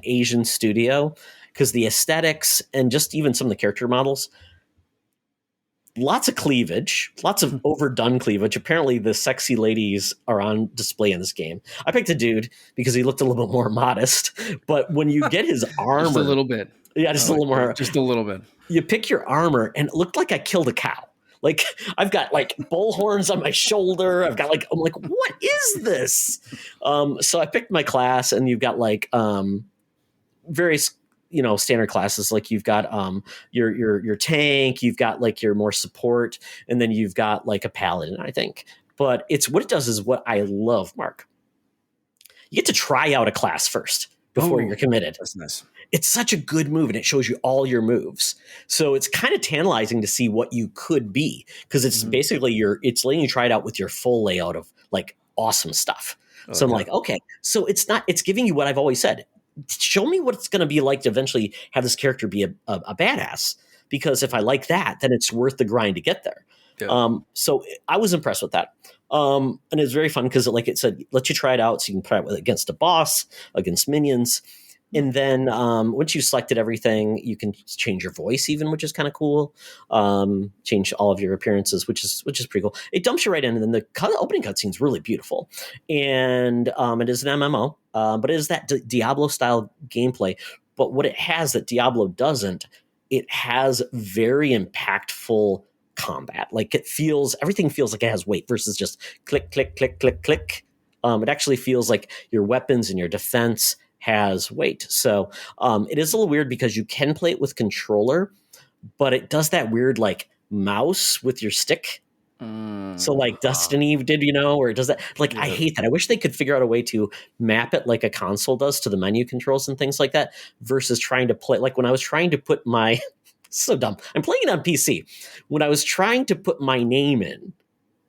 Asian studio because the aesthetics and just even some of the character models, lots of cleavage, lots of overdone cleavage. Apparently the sexy ladies are on display in this game. I picked a dude because he looked a little bit more modest, but when you get his armor, just a little bit. Yeah, just a little more. Just a little bit. You pick your armor, and it looked like I killed a cow. I've got bull horns on my shoulder. I've got I'm like, what is this? So I picked my class, and you've got various standard classes. You've got your tank, you've got your more support, and then you've got a paladin, I think. But what it does is what I love, Mark. You get to try out a class first before you're committed. That's nice. It's such a good move, and it shows you all your moves. So it's kind of tantalizing to see what you could be, because it's basically it's letting you try it out with your full layout of awesome stuff. Okay. So I'm like, okay, so it's giving you what I've always said. Show me what it's going to be like to eventually have this character be a badass, because if I like that, then it's worth the grind to get there. Yeah. So I was impressed with that. And it was very fun because it said, let you try it out so you can try it against a boss, against minions. And then once you selected everything, you can change your voice even, which is kind of cool. Change all of your appearances, which is pretty cool. It dumps you right in, and then the opening cutscene is really beautiful. And it is an MMO, but it is that Diablo-style gameplay. But what it has that Diablo doesn't, it has very impactful combat. Everything feels like it has weight versus just click, click, click, click, click. It actually feels like your weapons and your defense has weight. So it is a little weird because you can play it with controller, but it does that weird mouse with your stick. So Destiny did, or it does that. Yeah. I hate that. I wish they could figure out a way to map it like a console does to the menu controls and things like that, versus trying to play when I was trying to put my so dumb. I'm playing it on PC. When I was trying to put my name in,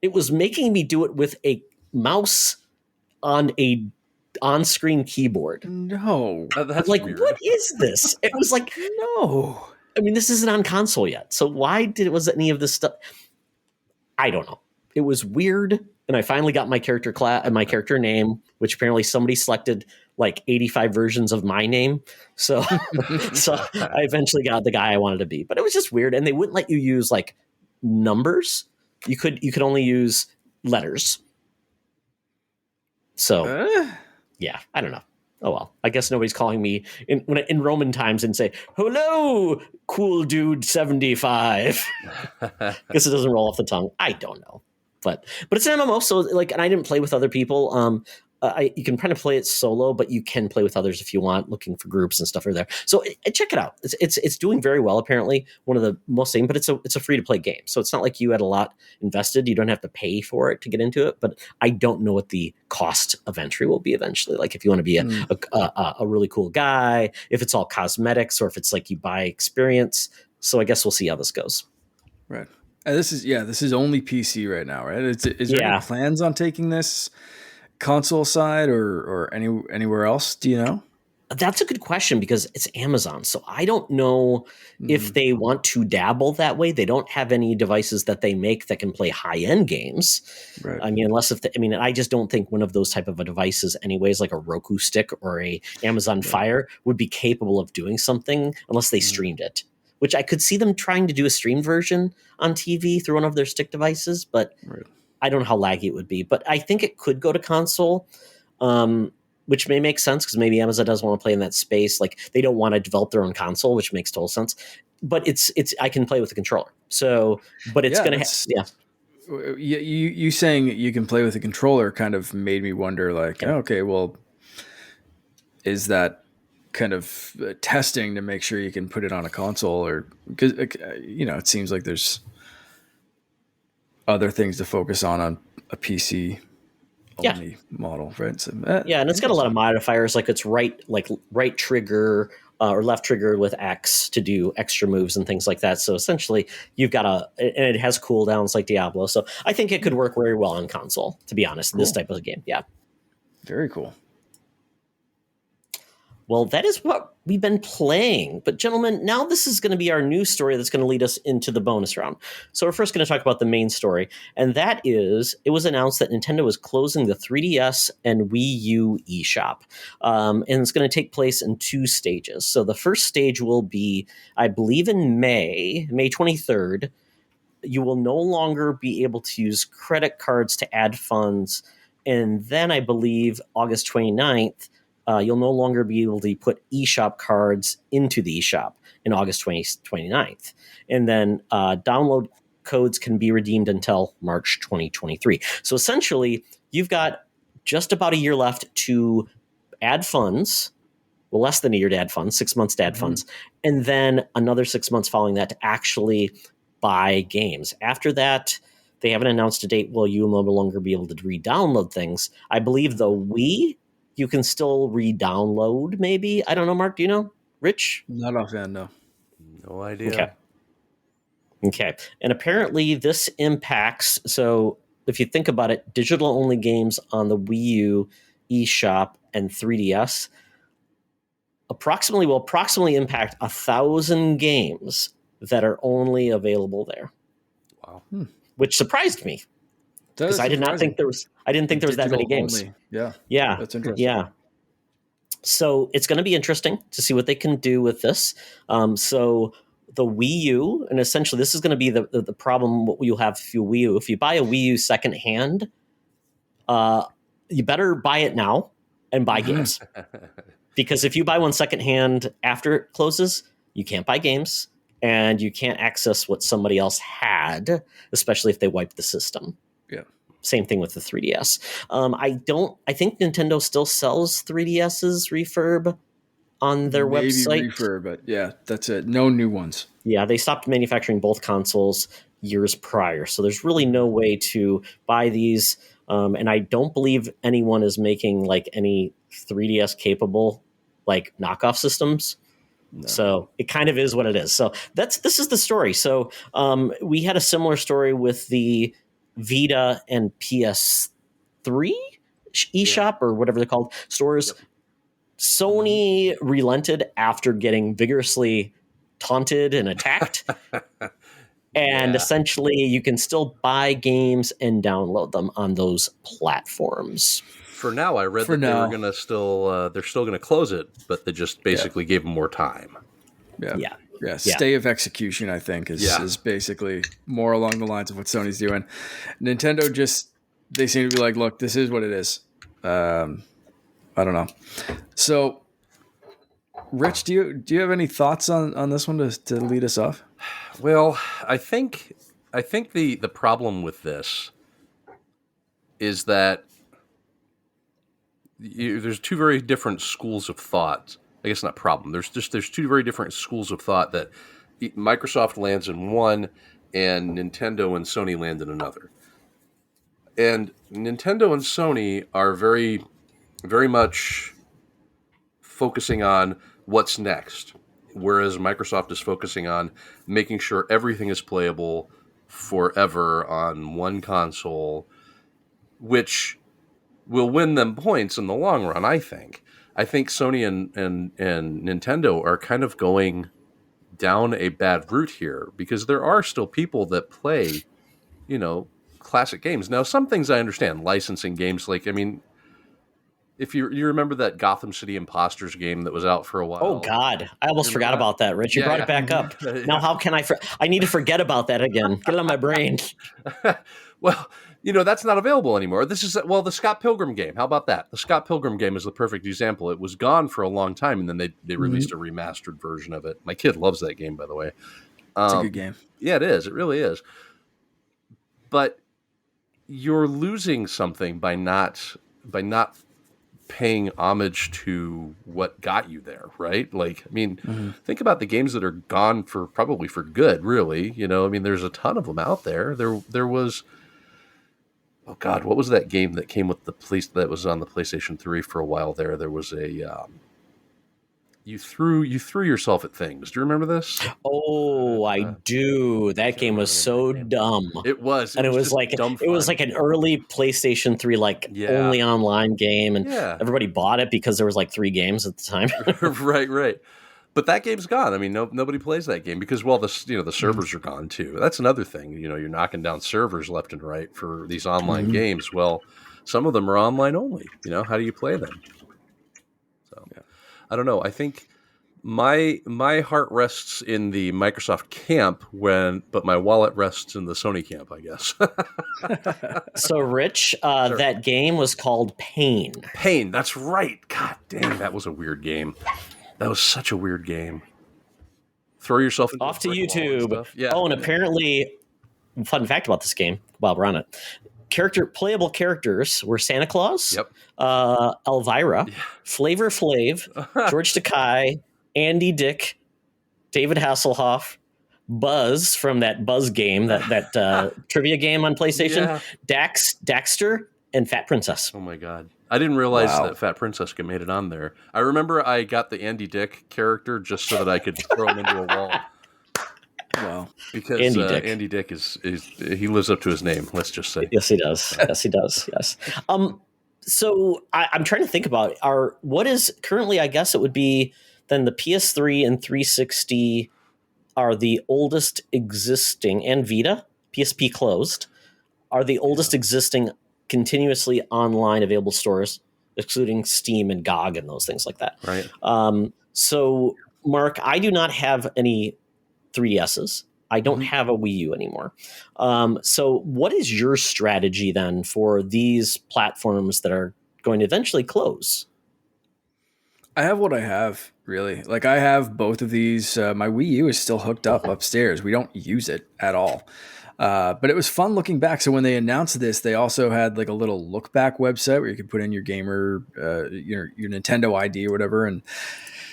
it was making me do it with a mouse on a on-screen keyboard. No. That's weird. What is this? It was no. I mean, this isn't on console yet. So why was any of this stuff? I don't know. It was weird. And I finally got my character class and my character name, which apparently somebody selected 85 versions of my name. So I eventually got the guy I wanted to be. But it was just weird. And they wouldn't let you use numbers. You could only use letters. So yeah, I don't know. Oh well, I guess nobody's calling me in Roman times and say, "Hello, cool dude 75." Guess it doesn't roll off the tongue. I don't know, but it's an MMO, so and I didn't play with other people. You can kind of play it solo, but you can play with others if you want, looking for groups and stuff are there. So check it out. It's doing very well, apparently. One of the most thing, but it's a free to play game. So it's not like you had a lot invested. You don't have to pay for it to get into it. But I don't know what the cost of entry will be eventually. If you want to be a really cool guy, if it's all cosmetics, or if it's you buy experience. So I guess we'll see how this goes. Right. This is only PC right now, right? Is there any plans on taking this console side or anywhere else? Do you know? That's a good question because it's Amazon. So I don't know if they want to dabble that way. They don't have any devices that they make that can play high-end games. Right. I mean, I just don't think one of those type of devices anyways, like a Roku stick or a Amazon Fire would be capable of doing something unless they streamed it, which I could see them trying to do a streamed version on TV through one of their stick devices, but I don't know how laggy it would be. But I think it could go to console. Which may make sense because maybe Amazon doesn't want to play in that space. Like they don't want to develop their own console, which makes total sense. But it's I can play with the controller. So, but it's going to You saying you can play with the controller kind of made me wonder. Like, okay, well, is that kind of testing to make sure you can put it on a console, or because it seems like there's other things to focus on a PC. Only model, right? So, and it's got a lot of modifiers, like it's right trigger or left trigger with X to do extra moves and things like that. So essentially, you've got and it has cooldowns like Diablo. So I think it could work very well on console. To be honest, this type of game, very cool. Well, that is what we've been playing. But gentlemen, now this is going to be our news story that's going to lead us into the bonus round. So we're first going to talk about the main story. And that is, it was announced that Nintendo is closing the 3DS and Wii U eShop. And it's going to take place in 2 stages. So the first stage will be, I believe in May 23rd. You will no longer be able to use credit cards to add funds. And then I believe August 29th, you'll no longer be able to put eShop cards into the eShop in August 29th. And then download codes can be redeemed until March 2023. So essentially, you've got just about a year left to add funds. Well, less than a year to add funds, 6 months to add funds. And then another 6 months following that to actually buy games. After that, they haven't announced a date. Well, you will no longer be able to re-download things. I believe the Wii, you can still re-download, maybe. I don't know, Mark. Do you know? Rich? Not offhand, no. No idea. Okay. And apparently this impacts, so if you think about it, digital-only games on the Wii U, eShop, and 3DS will approximately impact 1,000 games that are only available there. Wow. Which surprised me. Because I didn't think there was that many games. Only. Yeah. That's interesting. Yeah. So it's going to be interesting to see what they can do with this. So the Wii U, and essentially this is going to be the problem what you'll have if you Wii U. If you buy a Wii U secondhand, you better buy it now and buy games. Because if you buy one secondhand after it closes, you can't buy games and you can't access what somebody else had, especially if they wipe the system. Yeah. Same thing with the 3DS. I think Nintendo still sells 3DS's refurb on their website. Maybe refurb, but yeah, that's it. No new ones. Yeah, they stopped manufacturing both consoles years prior. So there's really no way to buy these. And I don't believe anyone is making like any 3DS capable like knockoff systems. No. So it kind of is what it is. So this is the story. So we had a similar story with the Vita and PS3 eShop or whatever they're called stores. Yep. Sony relented after getting vigorously taunted and attacked. And essentially you can still buy games and download them on those platforms. For now, I read that they were going to they're still going to close it, but they just basically gave them more time. Yeah. Stay of execution, I think, is basically more along the lines of what Sony's doing. Nintendo they seem to be like, look, this is what it is. I don't know. So, Rich, do you have any thoughts on this one to lead us off? Well, I think the problem with this is that there's 2 very different schools of thought. I guess not problem. There's 2 very different schools of thought that Microsoft lands in one and Nintendo and Sony land in another. And Nintendo and Sony are very, very much focusing on what's next, whereas Microsoft is focusing on making sure everything is playable forever on one console, which will win them points in the long run, I think. I think Sony and Nintendo are kind of going down a bad route here because there are still people that play, classic games. Now, some things I understand, licensing games, like, I mean, if you remember that Gotham City Imposters game that was out for a Oh while. God, I almost You forgot remember about that, Rich. You Yeah, brought yeah. it back up. Yeah. Now, how can I need to forget about that again. Get it on my brain. Well, that's not available anymore. This is, the Scott Pilgrim game. How about that? The Scott Pilgrim game is the perfect example. It was gone for a long time, and then they released a remastered version of it. My kid loves that game, by the way. It's a good game. Yeah, it is. It really is. But you're losing something by not paying homage to what got you there, right? Like, I mean, think about the games that are gone probably for good, really. I mean, there's a ton of them out there. There was, oh God, what was that game that came with that was on the PlayStation 3 for a while there? There was a, you threw yourself at things. Do you remember this? Oh, I do. That game was so dumb. It was. And it was like an early PlayStation 3 only online game, and everybody bought it because there was like 3 games at the time. Right. But that game's gone. I mean, nobody plays that game because, the servers are gone too. That's another thing. You're knocking down servers left and right for these online games. Well, some of them are online only. How do you play them? So, I don't know. I think my heart rests in the Microsoft camp but my wallet rests in the Sony camp, I guess. So, Rich, that game was called Pain. Pain, that's right. God dang, that was a weird game. That was such a weird game. Throw yourself into off to YouTube. Yeah. Oh, and apparently, fun fact about this game while we're on it. Playable characters were Santa Claus, Elvira, Flavor Flav, George Takei, Andy Dick, David Hasselhoff, Buzz from that Buzz game, that trivia game on PlayStation, Daxter, and Fat Princess. Oh my God. I didn't realize that Fat Princess made it on there. I remember I got the Andy Dick character just so that I could throw him into a wall. Wow. Because Andy Dick is he lives up to his name, let's just say. Yes, he does. Yes, he does. Yes. So I'm trying to think about what is currently, I guess it would be then the PS3 and 360 are the oldest existing, and Vita, PSP closed, are the oldest existing continuously online available stores, excluding Steam and GOG and those things like that. Right. So, Mark, I do not have any 3DSs. I don't have a Wii U anymore. So what is your strategy then for these platforms that are going to eventually close? I have what I have, really. Like, I have both of these. My Wii U is still hooked up upstairs. We don't use it at all. But it was fun looking back. So when they announced this, they also had like a little look back website where you could put in your gamer, your Nintendo ID or whatever, and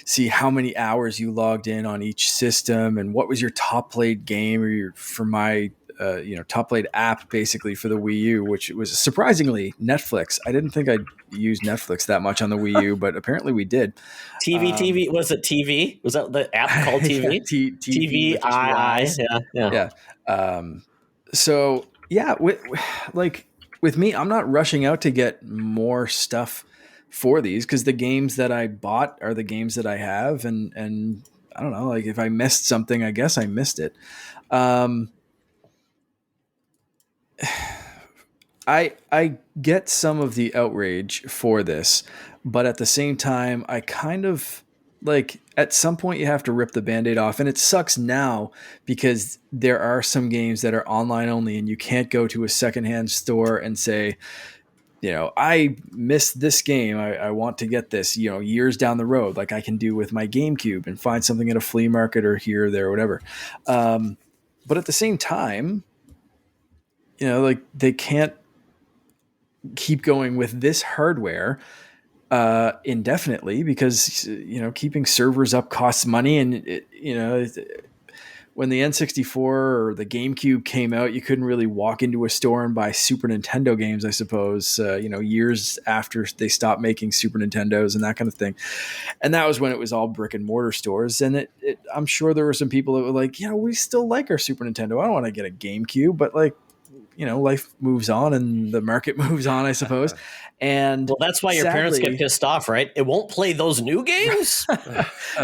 see how many hours you logged in on each system and what was your top played game for my top played app basically for the Wii U, which was surprisingly Netflix. I didn't think I'd use Netflix that much on the Wii U, but apparently we did. TV was it TV? Was that the app called TV? TV. Yeah. So yeah, with me, I'm not rushing out to get more stuff for these because the games that I bought are the games that I have, and I don't know, like if I missed something, I guess I missed it. I get some of the outrage for this, but at the same time, I kind of like at some point you have to rip the Band-Aid off, and it sucks now because there are some games that are online only and you can't go to a secondhand store and say, I missed this game. I want to get this, years down the road, like I can do with my GameCube and find something at a flea market or here or there or whatever. But at the same time, like they can't keep going with this hardware indefinitely because, keeping servers up costs money. And, when the N64 or the GameCube came out, you couldn't really walk into a store and buy Super Nintendo games, I suppose, years after they stopped making Super Nintendos and that kind of thing. And that was when it was all brick and mortar stores. And I'm sure there were some people that were like, we still like our Super Nintendo. I don't want to get a GameCube, but like, life moves on and the market moves on, I suppose. And well, that's why your parents get pissed off, right? It won't play those new games.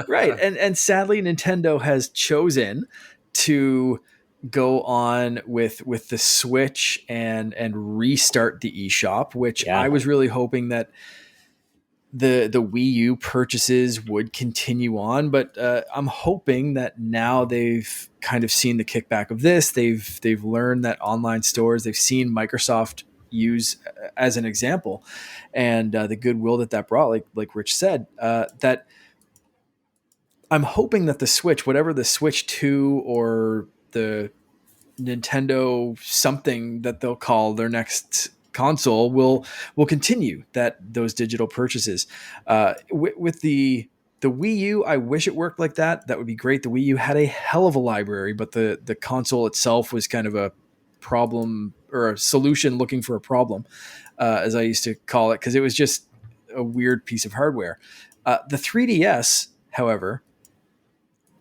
Right. And sadly, Nintendo has chosen to go on with the Switch and restart the eShop, which I was really hoping that the Wii U purchases would continue on, but I'm hoping that now they've kind of seen the kickback of this. They've learned that online stores, they've seen Microsoft use as an example, and the goodwill that brought, like Rich said, that I'm hoping that the Switch, whatever the Switch 2 or the Nintendo something that they'll call their next console, will continue those digital purchases. With the Wii U, I wish it worked like that. That would be great. The Wii U had a hell of a library, but the console itself was kind of a problem, or a solution looking for a problem, as I used to call it, because it was just a weird piece of hardware. The 3DS, however,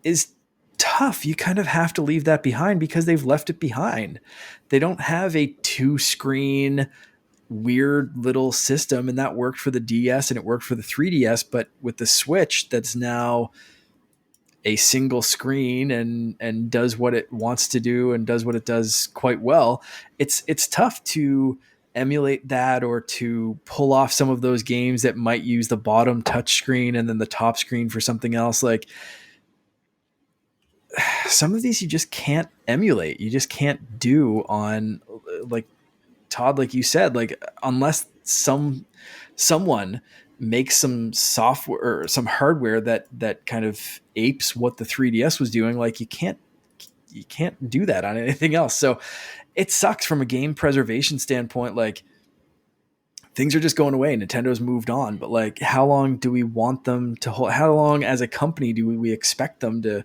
is tough. You kind of have to leave that behind because they've left it behind. They don't have a 2-screen weird little system, and that worked for the DS and it worked for the 3DS, but with the Switch, that's now a single screen and does what it wants to do and does what it does quite well. It's tough to emulate that, or to pull off some of those games that might use the bottom touch screen and then the top screen for something else. Like, some of these you just can't emulate. You just can't do on, like Todd, like you said, like unless someone makes some software or some hardware that kind of apes what the 3DS was doing, like you can't do that on anything else. So it sucks from a game preservation standpoint. Like, things are just going away. Nintendo's moved on, but like, how long do we want them to hold? How long as a company do we expect them to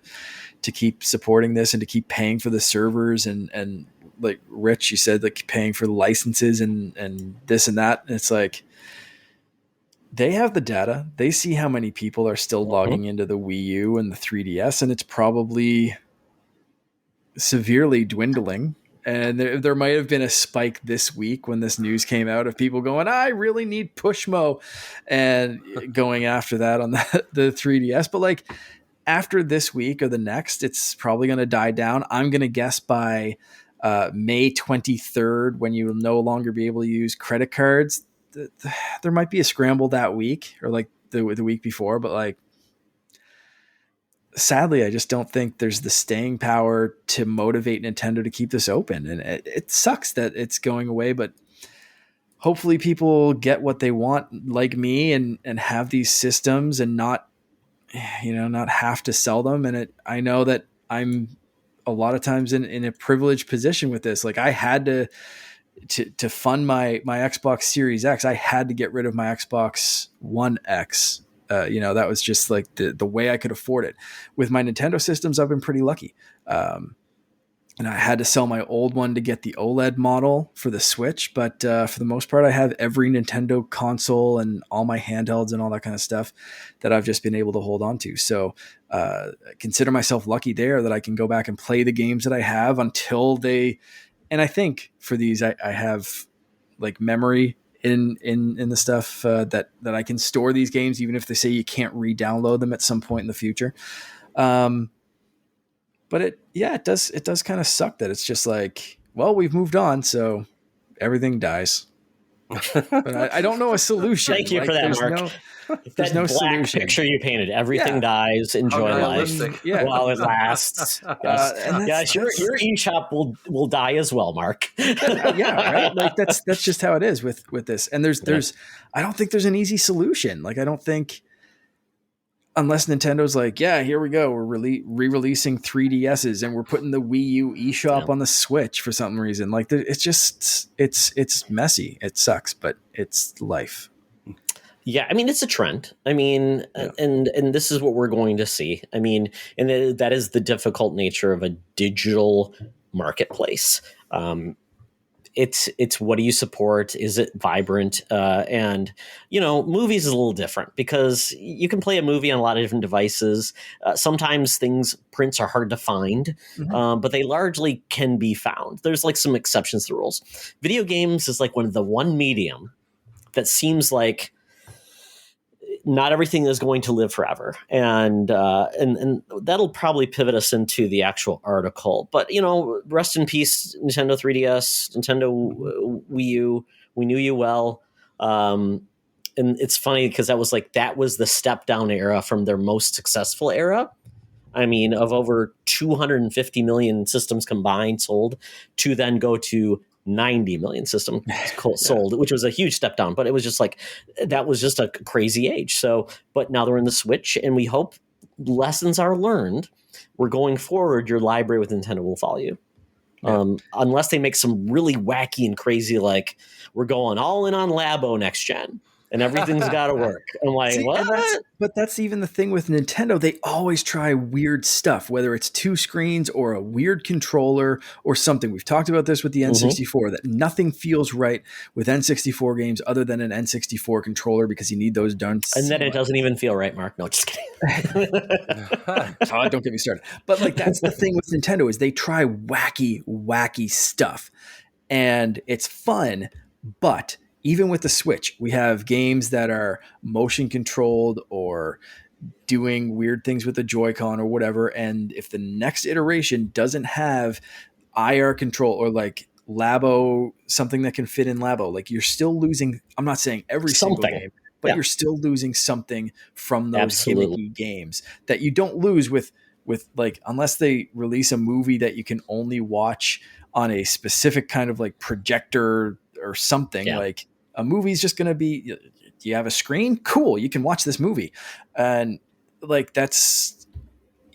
keep supporting this and to keep paying for the servers and like Rich, you said, like paying for the licenses and this and that. And it's like, they have the data. They see how many people are still logging into the Wii U and the 3DS, and it's probably severely dwindling. And there might have been a spike this week when this news came out of people going, I really need Pushmo, and going after that on the 3DS. But like, after this week or the next, it's probably going to die down. I'm going to guess by May 23rd, when you will no longer be able to use credit cards, there might be a scramble that week, or like the week before. But like, sadly, I just don't think there's the staying power to motivate Nintendo to keep this open. And it sucks that it's going away, but hopefully people get what they want, like me, and have these systems and not have to sell them. And I know that I'm a lot of times in a privileged position with this. Like, I had to fund my Xbox Series X. I had to get rid of my Xbox One X. That was just like the way I could afford it. With my Nintendo systems, I've been pretty lucky. And I had to sell my old one to get the OLED model for the Switch. But for the most part, I have every Nintendo console and all my handhelds and all that kind of stuff that I've just been able to hold on to. So I consider myself lucky there that I can go back and play the games that I have until they. And I think for these, I have like memory in the stuff that I can store these games, even if they say you can't re-download them at some point in the future. But it does kind of suck that it's just like, well, we've moved on, so everything dies. But I don't know a solution. Thank you for that, Mark. There's no solution. Picture you painted. Everything dies. Enjoy life while it lasts. Yes. Your eShop will die as well, Mark. Yeah, right. Like that's just how it is with this. And there's I don't think there's an easy solution. Like, I don't think, unless Nintendo's like, yeah, here we go, we're re-releasing 3DSs and we're putting the Wii U eShop on the Switch for some reason. Like, it's just it's messy. It sucks, but it's life. Yeah, I mean, it's a trend. I mean, and this is what we're going to see. I mean, and that is the difficult nature of a digital marketplace. it's what do you support? Is it vibrant? And movies is a little different because you can play a movie on a lot of different devices. Sometimes prints are hard to find, but they largely can be found. There's like some exceptions to the rules. Video games is like one medium that seems like not everything is going to live forever, and that'll probably pivot us into the actual article. But rest in peace, Nintendo 3DS, Nintendo Wii U. We knew you well, and it's funny because that was the step down era from their most successful era. I mean, of over 250 million systems combined sold, to then go to 90 million systems sold, which was a huge step down, but it was just that was just a crazy age. So, but now they're in the Switch, and we hope lessons are learned. We're going forward. Your library with Nintendo will follow you. Unless they make some really wacky and crazy, like we're going all in on Labo next gen and everything's got to work. I'm like, what? But that's even the thing with Nintendo. They always try weird stuff, whether it's 2 screens or a weird controller or something. We've talked about this with the N64, that nothing feels right with N64 games other than an N64 controller, because you need those done. And then it doesn't even feel right, Mark. No, just kidding. Todd, don't get me started. But that's the thing with Nintendo, is they try wacky stuff. And it's fun, but even with the Switch, we have games that are motion controlled or doing weird things with the Joy-Con or whatever. And if the next iteration doesn't have IR control or like Labo, something that can fit in Labo, you're still losing. I'm not saying every single game, but you're still losing something from those gimmicky games that you don't lose with unless they release a movie that you can only watch on a specific kind of projector or something. A movie's just going to be, do you have a screen? Cool. You can watch this movie. And that's,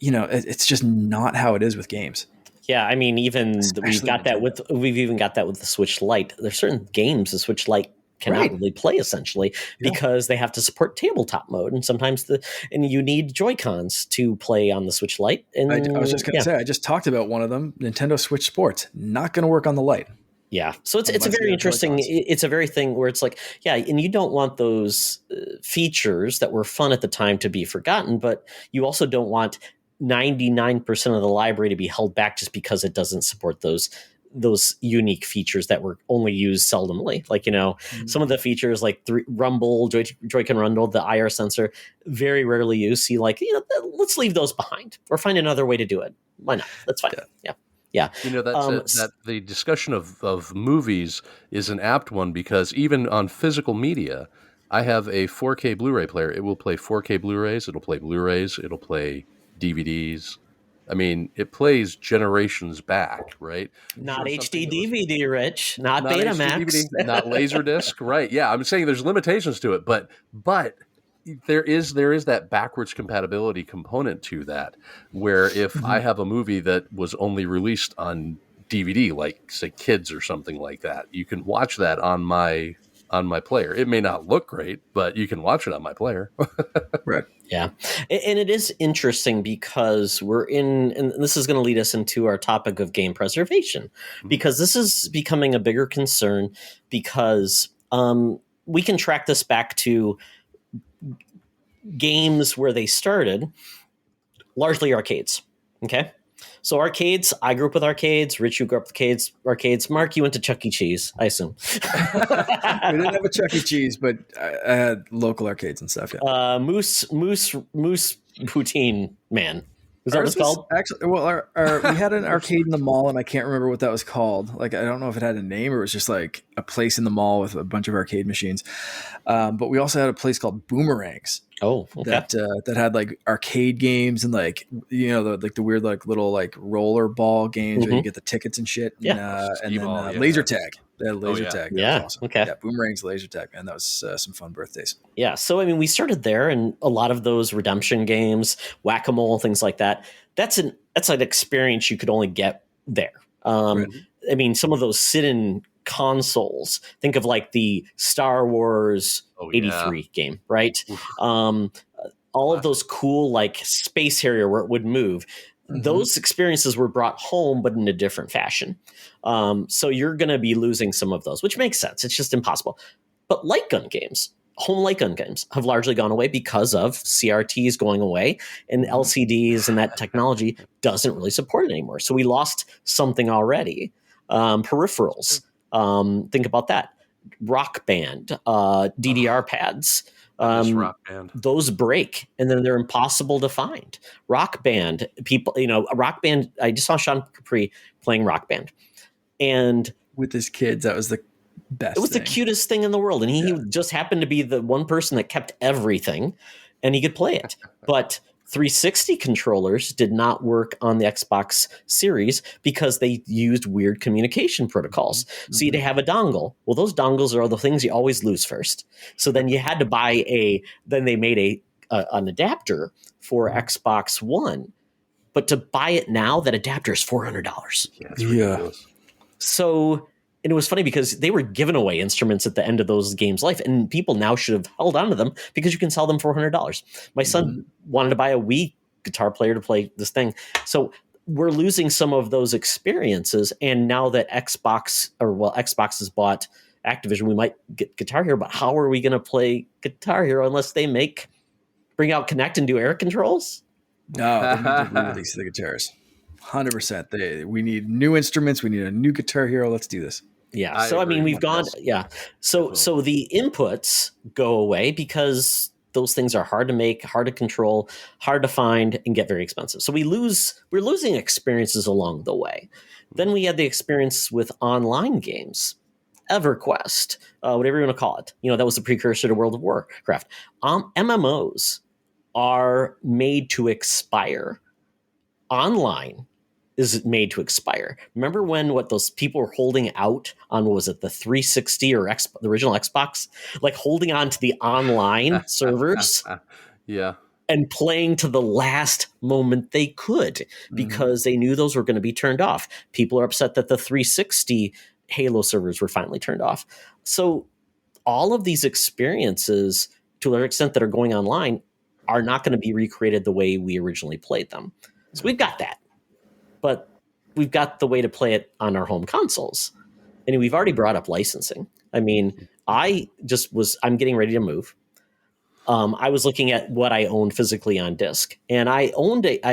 it's just not how it is with games. Yeah. I mean, we've even got that with the Switch Lite. There's certain games the Switch Lite cannot really play, essentially, because they have to support tabletop mode. And sometimes you need Joy-Cons to play on the Switch Lite. And I was just going to say, I just talked about one of them, Nintendo Switch Sports, not going to work on the Lite. Yeah. So it's a very interesting, it's a very thing where it's and you don't want those features that were fun at the time to be forgotten, but you also don't want 99% of the library to be held back just because it doesn't support those unique features that were only used seldomly. Some of the features like Rumble, Joy-Con Rumble, the IR sensor, very rarely used. See, let's leave those behind or find another way to do it. Why not? That's fine. Yeah. Yeah. That the discussion of movies is an apt one, because even on physical media, I have a 4K Blu-ray player. It will play 4K Blu-rays. It'll play Blu-rays. It'll play DVDs. I mean, it plays generations back, right? Not HD DVD, Rich. Not Betamax. DVD, not Laserdisc, right? Yeah, I'm saying there's limitations to it, but there is that backwards compatibility component to that, where if I have a movie that was only released on DVD, like say Kids or something like that, you can watch that on my player. It may not look great, but you can watch it on my player. Right. Yeah. And it is interesting because and this is going to lead us into our topic of game preservation, because this is becoming a bigger concern, because we can track this back to games where they started, largely arcades. Okay. So arcades, I grew up with arcades. Rich, you grew up with arcades. Mark, you went to Chuck E. Cheese, I assume. We didn't have a Chuck E. Cheese, but I had local arcades and stuff. Yeah. Moose Poutine Man. Is that what it's called? Actually, well, we had an arcade in the mall, and I can't remember what that was called. I don't know if it had a name or it was just a place in the mall with a bunch of arcade machines. But we also had a place called Boomerangs. Oh, okay. That had arcade games and the weird little roller ball games where you get the tickets and shit. Yeah. And then laser tag. They had laser tag. That was awesome. Okay. Yeah, Boomerangs, laser tag, and that was some fun birthdays. Yeah. So I mean, we started there, and a lot of those redemption games, whack-a-mole, things like that. That's an experience you could only get there. Right. I mean, some of those sit-in consoles. Think of the Star Wars 83 game, right? All of those cool Space Harrier where it would move. those experiences were brought home, but in a different fashion. So you're going to be losing some of those, which makes sense. It's just impossible. But light gun games, home light gun games, have largely gone away because of CRTs going away, and LCDs and that technology doesn't really support it anymore. So we lost something already. Peripherals, think about that. Rock Band, DDR pads. Rock Band. Those break and then they're impossible to find. Rock Band, people, Rock Band. I just saw Sean Capri playing Rock Band, and with his kids, that was the best. It was the cutest thing in the world, and he just happened to be the one person that kept everything, and he could play it. But 360 controllers did not work on the Xbox Series because they used weird communication protocols. So you'd have a dongle. Well, those dongles are the things you always lose first. So then you had to buy then they made an adapter for Xbox One. But to buy it now, that adapter is $400. Yeah, it's ridiculous. So, and it was funny because they were giving away instruments at the end of those games' life, and people now should have held on to them because you can sell them for $400. My son wanted to buy a Wii guitar player to play this thing. So we're losing some of those experiences. And now that Xbox has bought Activision, we might get Guitar Hero, but how are we going to play Guitar Hero unless they bring out Kinect and do air controls? No, they need to re-release the guitars. 100%. We need new instruments. We need a new Guitar Hero. Let's do this. Yeah. So, I mean, we've gone, So the inputs go away because those things are hard to make, hard to control, hard to find, and get very expensive. So we're losing experiences along the way. Then we had the experience with online games, EverQuest, whatever you want to call it. That was the precursor to World of Warcraft. MMOs are made to expire. Online is made to expire. Remember when those people were holding out on, what was it, the 360 or the original Xbox? Like holding on to the online servers. Yeah. And playing to the last moment they could because they knew those were going to be turned off. People are upset that the 360 Halo servers were finally turned off. So all of these experiences, to an extent that are going online, are not going to be recreated the way we originally played them. So we've got that. But we've got the way to play it on our home consoles. And we've already brought up licensing. I mean, I'm getting ready to move. I was looking at what I owned physically on disc. And I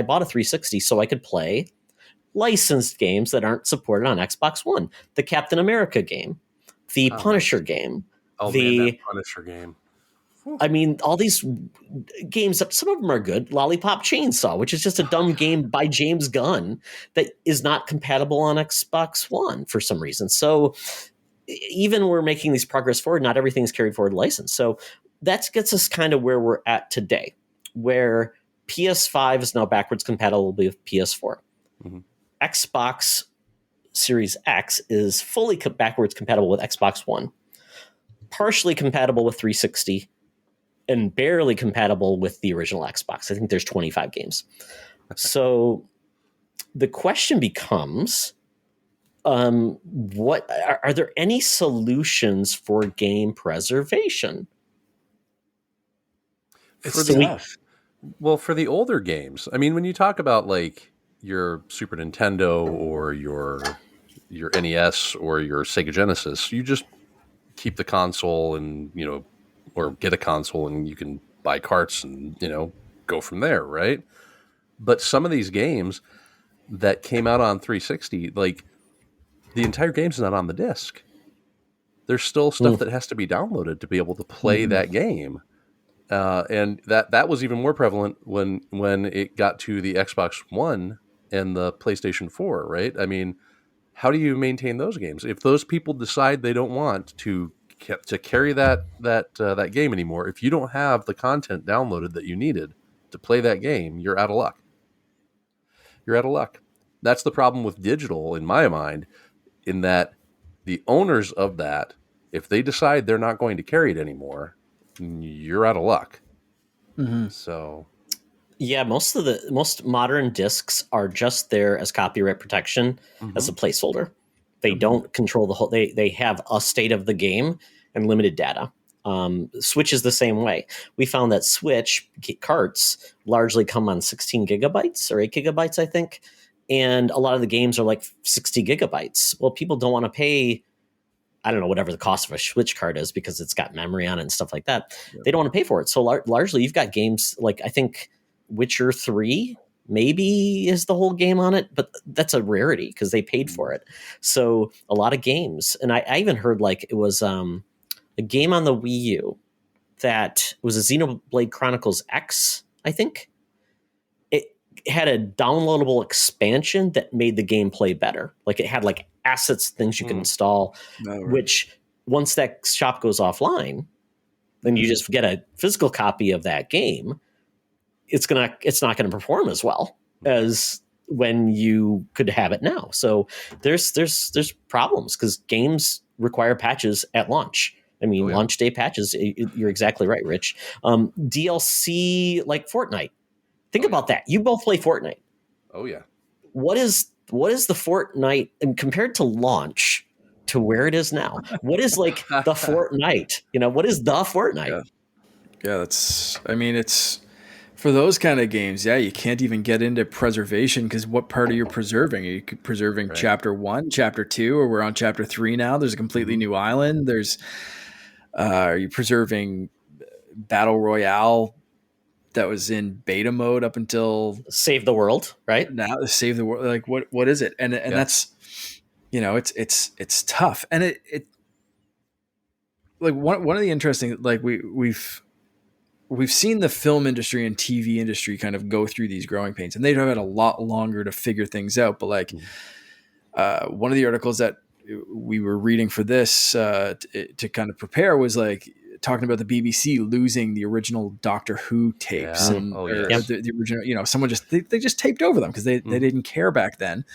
bought a 360 so I could play licensed games that aren't supported on Xbox One. The Captain America game, the Punisher game. That Punisher game. I mean, all these games, some of them are good. Lollipop Chainsaw, which is just a dumb game by James Gunn that is not compatible on Xbox One for some reason. So even we're making these progress forward, not everything is carried forward licensed. So that gets us kind of where we're at today, where PS5 is now backwards compatible with PS4. Xbox Series X is fully backwards compatible with Xbox One, partially compatible with 360, and barely compatible with the original Xbox. I think there's 25 games. So the question becomes, what are there any solutions for game preservation? It's tough. Well, for the older games, I mean, when you talk about like your Super Nintendo or your NES or your Sega Genesis, you just keep the console and, or get a console and you can buy carts and, go from there, right? But some of these games that came out on 360, like the entire game's not on the disc. There's still stuff that has to be downloaded to be able to play that game. And that was even more prevalent when it got to the Xbox One and the PlayStation 4, right? I mean, how do you maintain those games? If those people decide they don't want to carry that game anymore, if you don't have the content downloaded that you needed to play that game, you're out of luck. You're out of luck. That's the problem with digital, in my mind, in that the owners of that, if they decide they're not going to carry it anymore, you're out of luck. So, yeah, most modern discs are just there as copyright protection, as a placeholder. They don't control the whole. They have a state of the game and limited data. Switch is the same way. We found that Switch carts largely come on 16 gigabytes or 8 gigabytes, I think. And a lot of the games are like 60 gigabytes. Well, people don't want to pay, I don't know, whatever the cost of a Switch card is because it's got memory on it and stuff like that. Yeah. They don't want to pay for it. So largely you've got games like, I think Witcher 3 maybe is the whole game on it, but that's a rarity because they paid for it. So a lot of games. And I even heard like it was a game on the Wii U that was a Xenoblade Chronicles X, I think. It had a downloadable expansion that made the gameplay better. Like it had like assets, things you can install, which once that shop goes offline, then you just get a physical copy of that game. It's not gonna perform as well as when you could have it now. So there's problems because games require patches at launch. I mean, launch day patches. You're exactly right, Rich. DLC like Fortnite. Think about that. You both play Fortnite. Oh yeah. What is the Fortnite and compared to launch to where it is now? What is like the Fortnite? What is the Fortnite? Yeah, it's for those kind of games. Yeah, you can't even get into preservation because what part are you preserving? Are you preserving chapter 1, chapter 2, or we're on chapter 3 now? There's a completely new island. Are you preserving Battle Royale that was in beta mode up until Save the World, right? Now Save the World. Like what is it? And that's it's tough. And it like one of the interesting, like we've seen the film industry and TV industry kind of go through these growing pains, and they've had a lot longer to figure things out. But like one of the articles that we were reading for this to kind of prepare was like talking about the BBC losing the original Doctor Who tapes and the original, someone they just taped over them because they didn't care back then.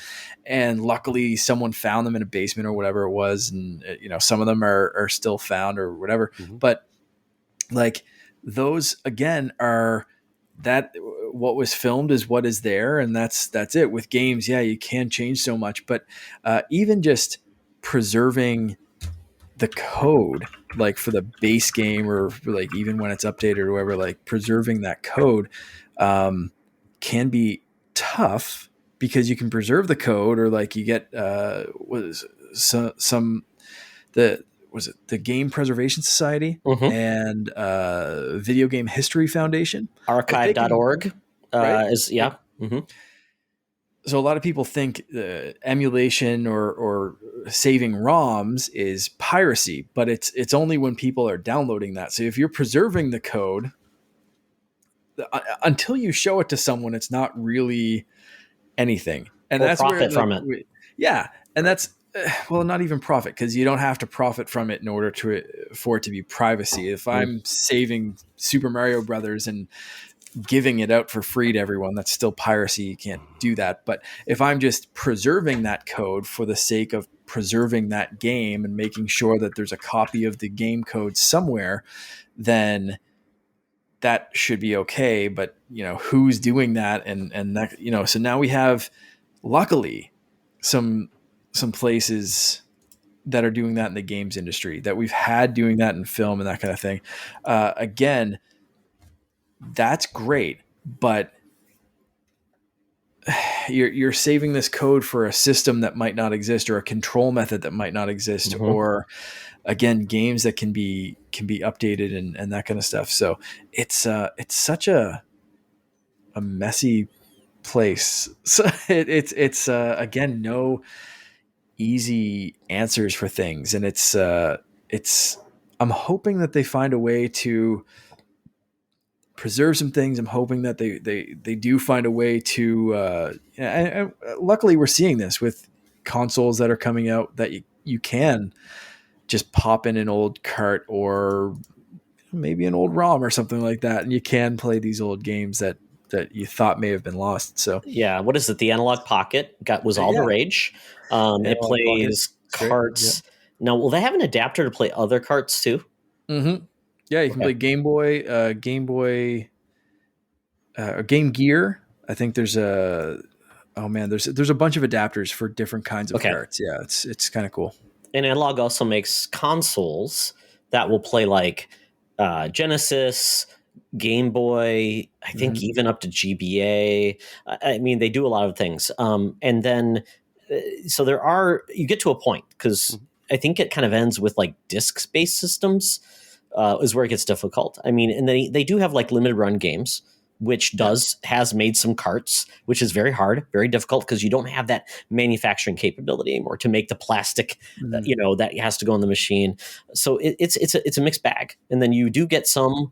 And luckily someone found them in a basement or whatever it was. And, some of them are still found or whatever, but like those again are that what was filmed is what is there. And that's it. With games. Yeah. You can change so much, but even just preserving the code, like for the base game or like even when it's updated or whatever, like preserving that code can be tough because you can preserve the code or like you get the Game Preservation Society and Video Game History Foundation. Archive.org is. So a lot of people think emulation or saving ROMs is piracy, but it's only when people are downloading that. So if you're preserving the code, until you show it to someone, it's not really anything. And that's profit from it. And that's not even profit, because you don't have to profit from it in order for it to be privacy. If I'm saving Super Mario Brothers and giving it out for free to everyone, that's still piracy. You can't do that. But if I'm just preserving that code for the sake of preserving that game and making sure that there's a copy of the game code somewhere, then that should be okay. But who's doing that? And that, so now we have luckily some places that are doing that in the games industry, that we've had doing that in film and that kind of thing. Again, that's great, but you're saving this code for a system that might not exist, or a control method that might not exist, or again, games that can be updated and that kind of stuff. So it's such a messy place. So it's again, no easy answers for things, and it's I'm hoping that they find a way to preserve some things. I'm hoping that they do find a way to and luckily we're seeing this with consoles that are coming out, that you can just pop in an old cart or maybe an old ROM or something like that, and you can play these old games that you thought may have been lost. So yeah, what is it? The Analog Pocket was all the rage. It plays carts. Now, will they have an adapter to play other carts too? Yeah, you can play Game Boy, Game Gear. I think there's there's a bunch of adapters for different kinds of carts. Yeah, it's kind of cool. And Analog also makes consoles that will play like Genesis, Game Boy, I think even up to GBA. I mean, they do a lot of things. And then, so you get to a point, because I think it kind of ends with like disc-based systems is where it gets difficult. I mean, and they do have like limited run games, which has made some carts, which is very hard, very difficult, because you don't have that manufacturing capability anymore to make the plastic, that has to go in the machine. So it's a mixed bag. And then you do get some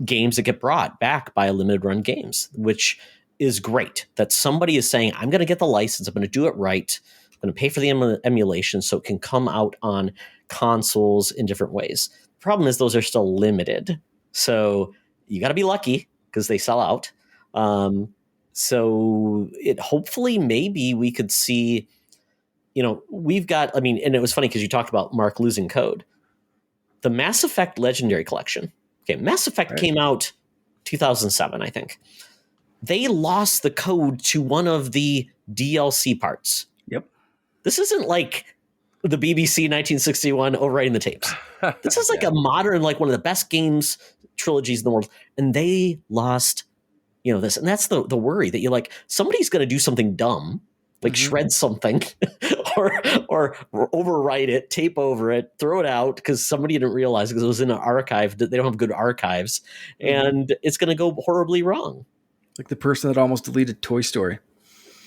games that get brought back by limited run games, which is great. That somebody is saying, I'm going to get the license, I'm going to do it right, I'm going to pay for the emulation so it can come out on consoles in different ways. The problem is those are still limited. So you got to be lucky, because they sell out. So hopefully maybe we could see, we've got, and it was funny because you talked about Mark losing code. The Mass Effect Legendary Collection. Okay, Mass Effect came out 2007, I think. They lost the code to one of the DLC parts. Yep. This isn't like the BBC 1961 overwriting the tapes. This is like a modern, like one of the best games trilogies in the world, and they lost this, and that's the worry, that you're like, somebody's going to do something dumb, like shred something or overwrite it, tape over it, throw it out because somebody didn't realize, because it was in an archive that they don't have good archives, and it's going to go horribly wrong. Like the person that almost deleted Toy Story.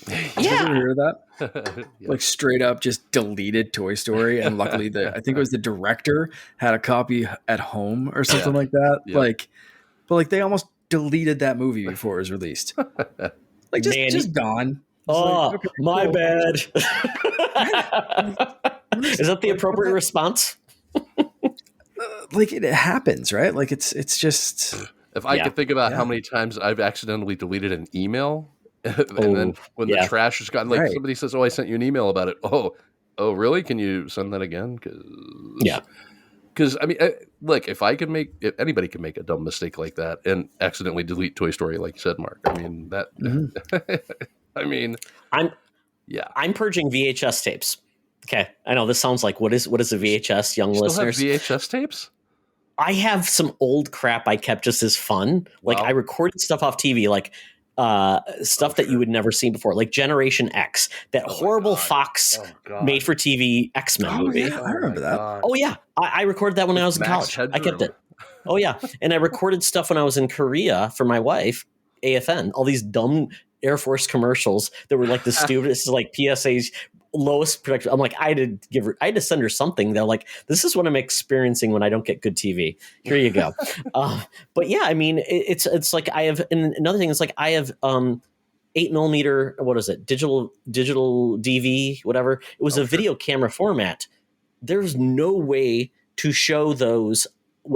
Did you ever hear that? Like straight up just deleted Toy Story, and luckily I think it was the director had a copy at home or something like that. But they almost deleted that movie before it was released. Like just gone. Like, okay, my bad. Is that the appropriate response? Like it happens, right? Like it's just. If I could think about how many times I've accidentally deleted an email, and then when the trash is gone, like somebody says, "Oh, I sent you an email about it." Oh, really? Can you send that again? Because I mean, look, if anybody can make a dumb mistake like that and accidentally delete Toy Story, like you said, Mark. I mean that. I mean, I'm purging VHS tapes. Okay, I know this sounds like what is a VHS, young listeners? Still have VHS tapes? I have some old crap I kept just as fun. Like I recorded stuff off TV, like stuff that you would never see before, like Generation X, that horrible Fox made for TV X-Men movie. Yeah, I remember that. Oh yeah, I recorded that when I was in college. I kept it. Oh yeah, and I recorded stuff when I was in Korea for my wife, AFN. All these dumb Air Force commercials that were like the stupidest, like PSA's lowest production. I'm like, I had to send her something. They're like, this is what I'm experiencing when I don't get good TV. Here you go. But yeah, I mean, it's like I have, and another thing is like I have 8mm, what is it? Digital DV, whatever. It was a video camera format. There's no way to show those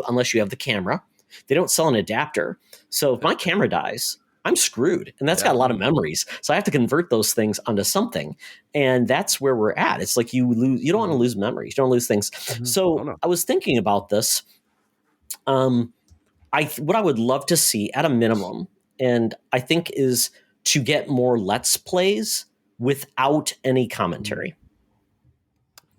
unless you have the camera. They don't sell an adapter. So if my camera dies, I'm screwed. And that's got a lot of memories. So I have to convert those things onto something. And that's where we're at. It's like you don't want to lose memories. You don't lose things. So I was thinking about this. What I would love to see at a minimum, and I think, is to get more Let's Plays without any commentary.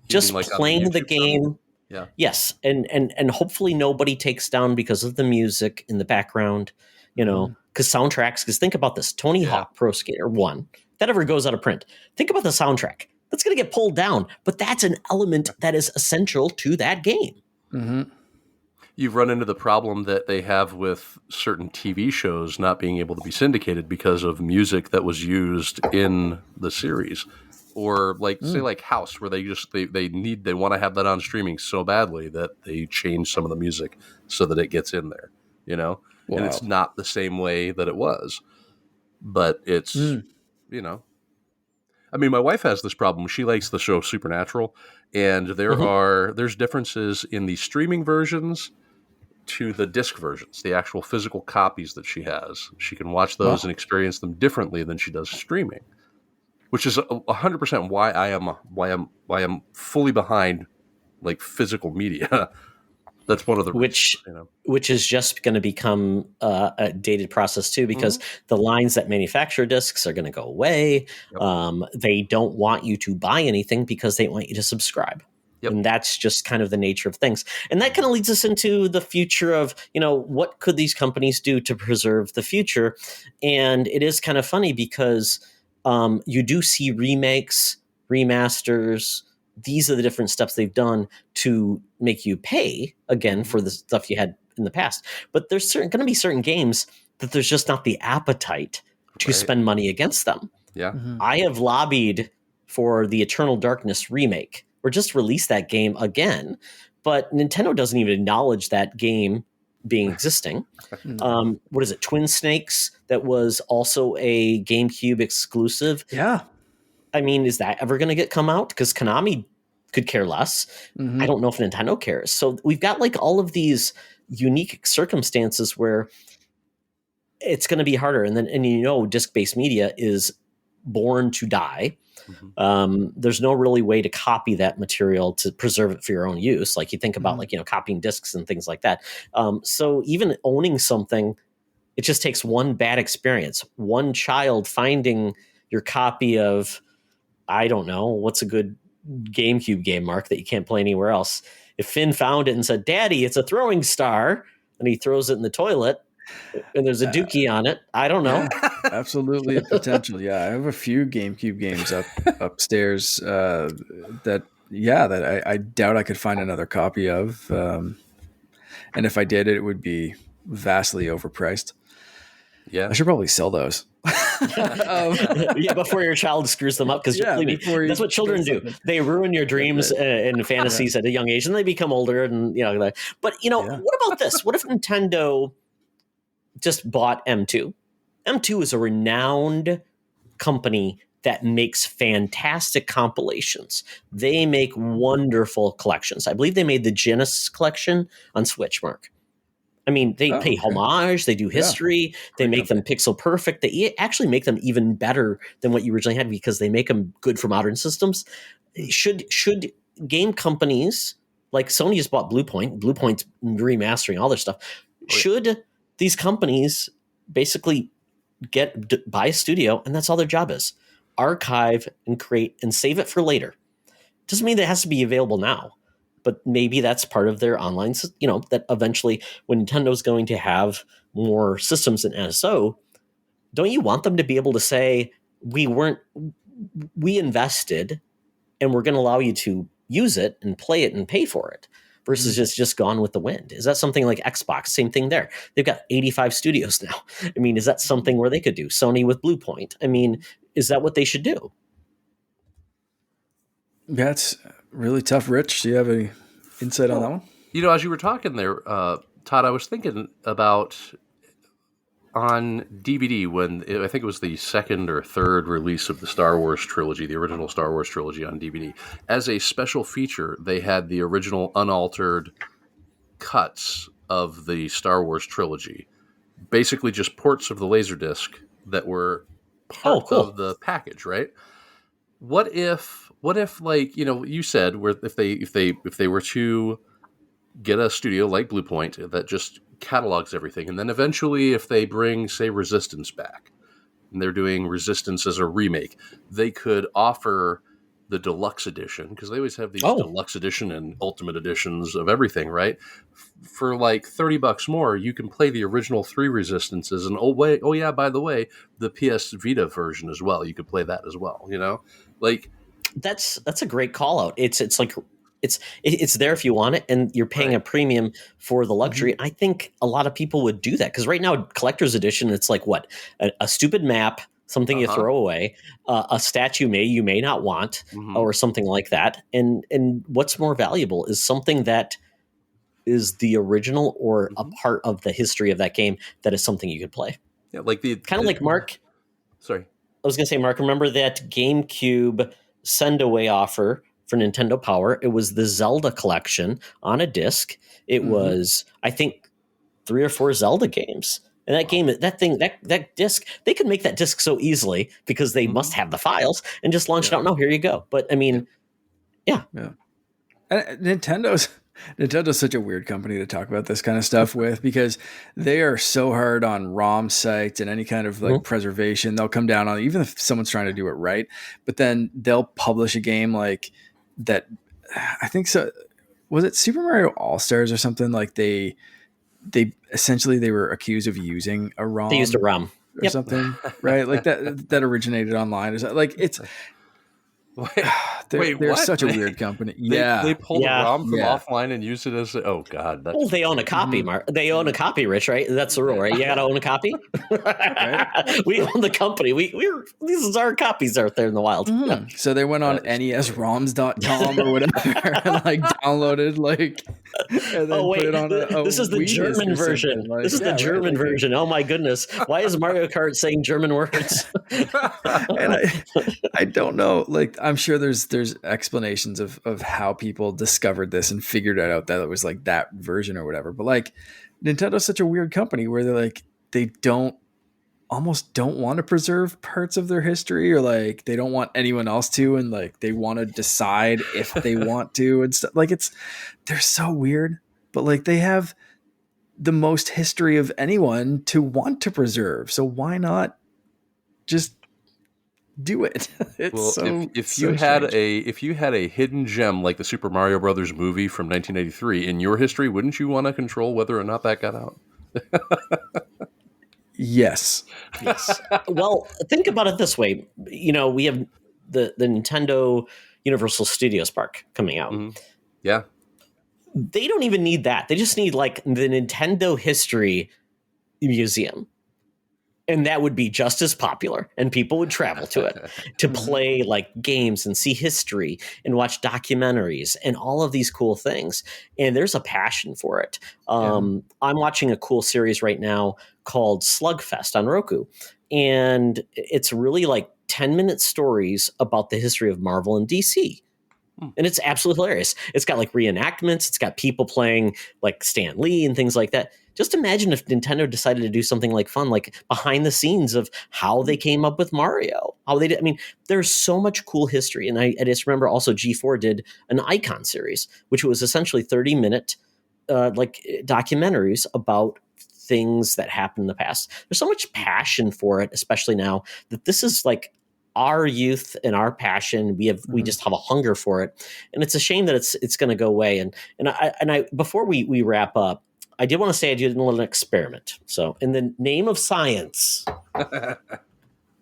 Just like playing the game. Channel? Yeah. Yes. And hopefully nobody takes down because of the music in the background, because soundtracks, because think about this, Tony Hawk Pro Skater 1, if that ever goes out of print, think about the soundtrack. That's going to get pulled down, but that's an element that is essential to that game. Mm-hmm. You've run into the problem that they have with certain TV shows not being able to be syndicated because of music that was used in the series. Or like say like House, where they want to have that on streaming so badly that they change some of the music so that it gets in there, Wow. And it's not the same way that it was, but it's I mean, my wife has this problem. She likes the show Supernatural, and there's differences in the streaming versions to the disc versions, the actual physical copies that she has. She can watch those and experience them differently than she does streaming. Which is 100% why I am fully behind like physical media. That's one of the which is just going to become a dated process too, because the lines that manufacture discs are going to go away. Yep. They don't want you to buy anything because they want you to subscribe. Yep. And that's just kind of the nature of things. And that kind of leads us into the future of, what could these companies do to preserve the future? And it is kind of funny because you do see remakes, remasters. These are the different steps they've done to make you pay again for the stuff you had in the past. But there's going to be certain games that there's just not the appetite to spend money against them. Yeah. I have lobbied for the Eternal Darkness remake, or just release that game again, but Nintendo doesn't even acknowledge that game being existing. What is it? Twin Snakes, that was also a GameCube exclusive. Yeah. I mean, is that ever going to come out? Because Konami could care less. I don't know if Nintendo cares. So we've got like all of these unique circumstances where it's going to be harder. And disc-based media is born to die. There's no really way to copy that material to preserve it for your own use. Like you think about copying discs and things like that. So even owning something, it just takes one bad experience, one child finding your copy of, I don't know, what's a good GameCube game, Mark, that you can't play anywhere else. If Finn found it and said, "Daddy, it's a throwing star," and he throws it in the toilet, and there's a dookie on it, I don't know. Absolutely a potential. Yeah, I have a few GameCube games upstairs that I doubt I could find another copy of. And if I did, it would be vastly overpriced. Yeah. I should probably sell those. Before your child screws them up, because that's what children do. They ruin your dreams and fantasies at a young age, and they become older. And but what about this? What if Nintendo just bought M2? M2 is a renowned company that makes fantastic compilations. They make wonderful collections. I believe they made the Genesis collection on Switch, Mark. I mean, they pay homage, they do history, they make them pixel perfect. They actually make them even better than what you originally had because they make them good for modern systems. Should game companies, like Sony just bought Bluepoint's remastering all their stuff. Should these companies basically buy a studio, and that's all their job is? Archive and create and save it for later. Doesn't mean that it has to be available now. But maybe that's part of their online, that eventually when Nintendo's going to have more systems than NSO, don't you want them to be able to say, we invested and we're going to allow you to use it and play it and pay for it versus just gone with the wind? Is that something like Xbox? Same thing there. They've got 85 studios now. I mean, is that something where they could do? Sony with Bluepoint. I mean, is that what they should do? That's really tough. Rich, do you have any insight on that one? As you were talking there, Todd, I was thinking about on DVD when I think it was the second or third release of the Star Wars trilogy, the original Star Wars trilogy on DVD. As a special feature, they had the original unaltered cuts of the Star Wars trilogy, basically just ports of the Laserdisc that were part of the package, right? What if like you said, where if they were to get a studio like Bluepoint that just catalogs everything, and then eventually if they bring, say, Resistance back, and they're doing Resistance as a remake, they could offer the deluxe edition, because they always have these deluxe edition and ultimate editions of everything, right? For like $30 more, you can play the original 3 Resistances, and by the way, the PS Vita version as well. You could play that as well. Like. That's a great call out. It's like it's there if you want it, and you're paying a premium for the luxury. I think a lot of people would do that because right now, collector's edition, it's like what a stupid map, something you throw away, a statue you may not want, or something like that. And what's more valuable is something that is the original or a part of the history of that game that is something you could play. Yeah, like like Mark. Sorry, I was going to say, Mark. Remember that GameCube send away offer for Nintendo Power? It was the Zelda collection on a disc. It was, I think, 3 or 4 Zelda games. And that game, that disc, they could make that disc so easily because they must have the files and just launch it out. No, here you go. But I mean, yeah. And Nintendo's such a weird company to talk about this kind of stuff with, because they are so hard on ROM sites and any kind of like preservation. They'll come down on, even if someone's trying to do it right, but then they'll publish a game like that I think so. Was it Super Mario All Stars or something? Like they essentially they were accused of using a They used a ROM ROM. or Yep. something, right? Like that originated online. Or something. Like it's Wait, they're what? such a weird company. They Yeah, pulled a Yeah. ROM from Yeah. offline and used it as oh god, that's Well, they own a copy, Mark. They own a copy, Rich, right? That's the rule, right? You got to own a copy. We own the company. We're these is our copies out there in the wild. Mhm. So they went on That nesroms.com or whatever and like downloaded like and then Oh put wait, it on a this is the Wii disc German or version. something. Like, This is the yeah, right? German Like, version. Oh my goodness! Why is Mario Kart saying German words? and I don't know. Like I'm sure there's explanations of how people discovered this and figured it out that it was like that version or whatever. But like Nintendo's such a weird company where they're like they almost don't want to preserve parts of their history, or like they don't want anyone else to, and like they want to decide if they want to and stuff. Like they're so weird, but like they have the most history of anyone to want to preserve. So why not just do it? It's well, so if so you had strange. if you had a hidden gem like the Super Mario Brothers movie from 1983 in your history, wouldn't you want to control whether or not that got out? Yes. Yes. Well, think about it this way. You know, we have the Nintendo Universal Studios Park coming out. Mhm. Yeah. They don't even need that. They just need like the Nintendo History Museum. And that would be just as popular, and people would travel to it to play like games and see history and watch documentaries and all of these cool things. And there's a passion for it. I'm watching a cool series right now called Slugfest on Roku. And it's really like 10-minute stories about the history of Marvel and DC. And it's absolutely hilarious. It's got like reenactments. It's got people playing like Stan Lee and things like that. Just imagine if Nintendo decided to do something like fun, like behind the scenes of how they came up with Mario, how they did. I mean, there's so much cool history. And I just remember also G4 did an Icon series, which was essentially 30-minute like documentaries about things that happened in the past. There's so much passion for it, especially now that this is like our youth and our passion. We just have a hunger for it, and it's a shame that it's going to go away. And I before we wrap up, I did want to say I did a little experiment. So in the name of science,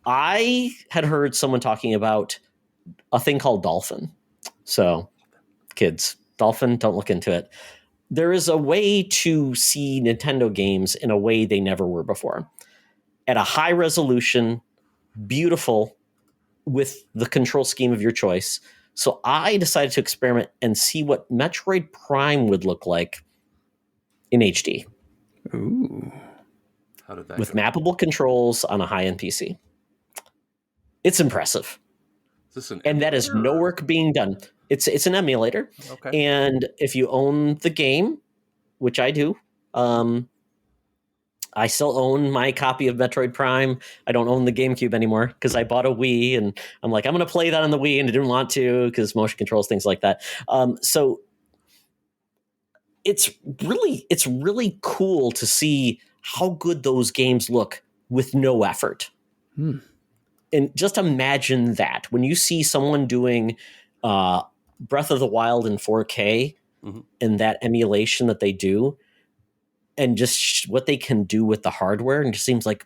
I had heard someone talking about a thing called dolphin. So kids, dolphin, don't look into it. There is a way to see Nintendo games in a way they never were before, at a high resolution, beautiful, with the control scheme of your choice. So I decided to experiment and see what Metroid Prime would look like in HD. Ooh. How did that with go? mappable controls on a high-end PC. It's impressive. Is this an And that is no emulator or- work being done. It's an emulator. Okay. And if you own the game, which I do, I still own my copy of Metroid Prime. I don't own the GameCube anymore because I bought a Wii, and I'm like, I'm going to play that on the Wii, and I didn't want to because motion controls, things like that. So it's really cool to see how good those games look with no effort. And just imagine that when you see someone doing Breath of the Wild in 4K and that emulation that they do, and just what they can do with the hardware, and it just seems like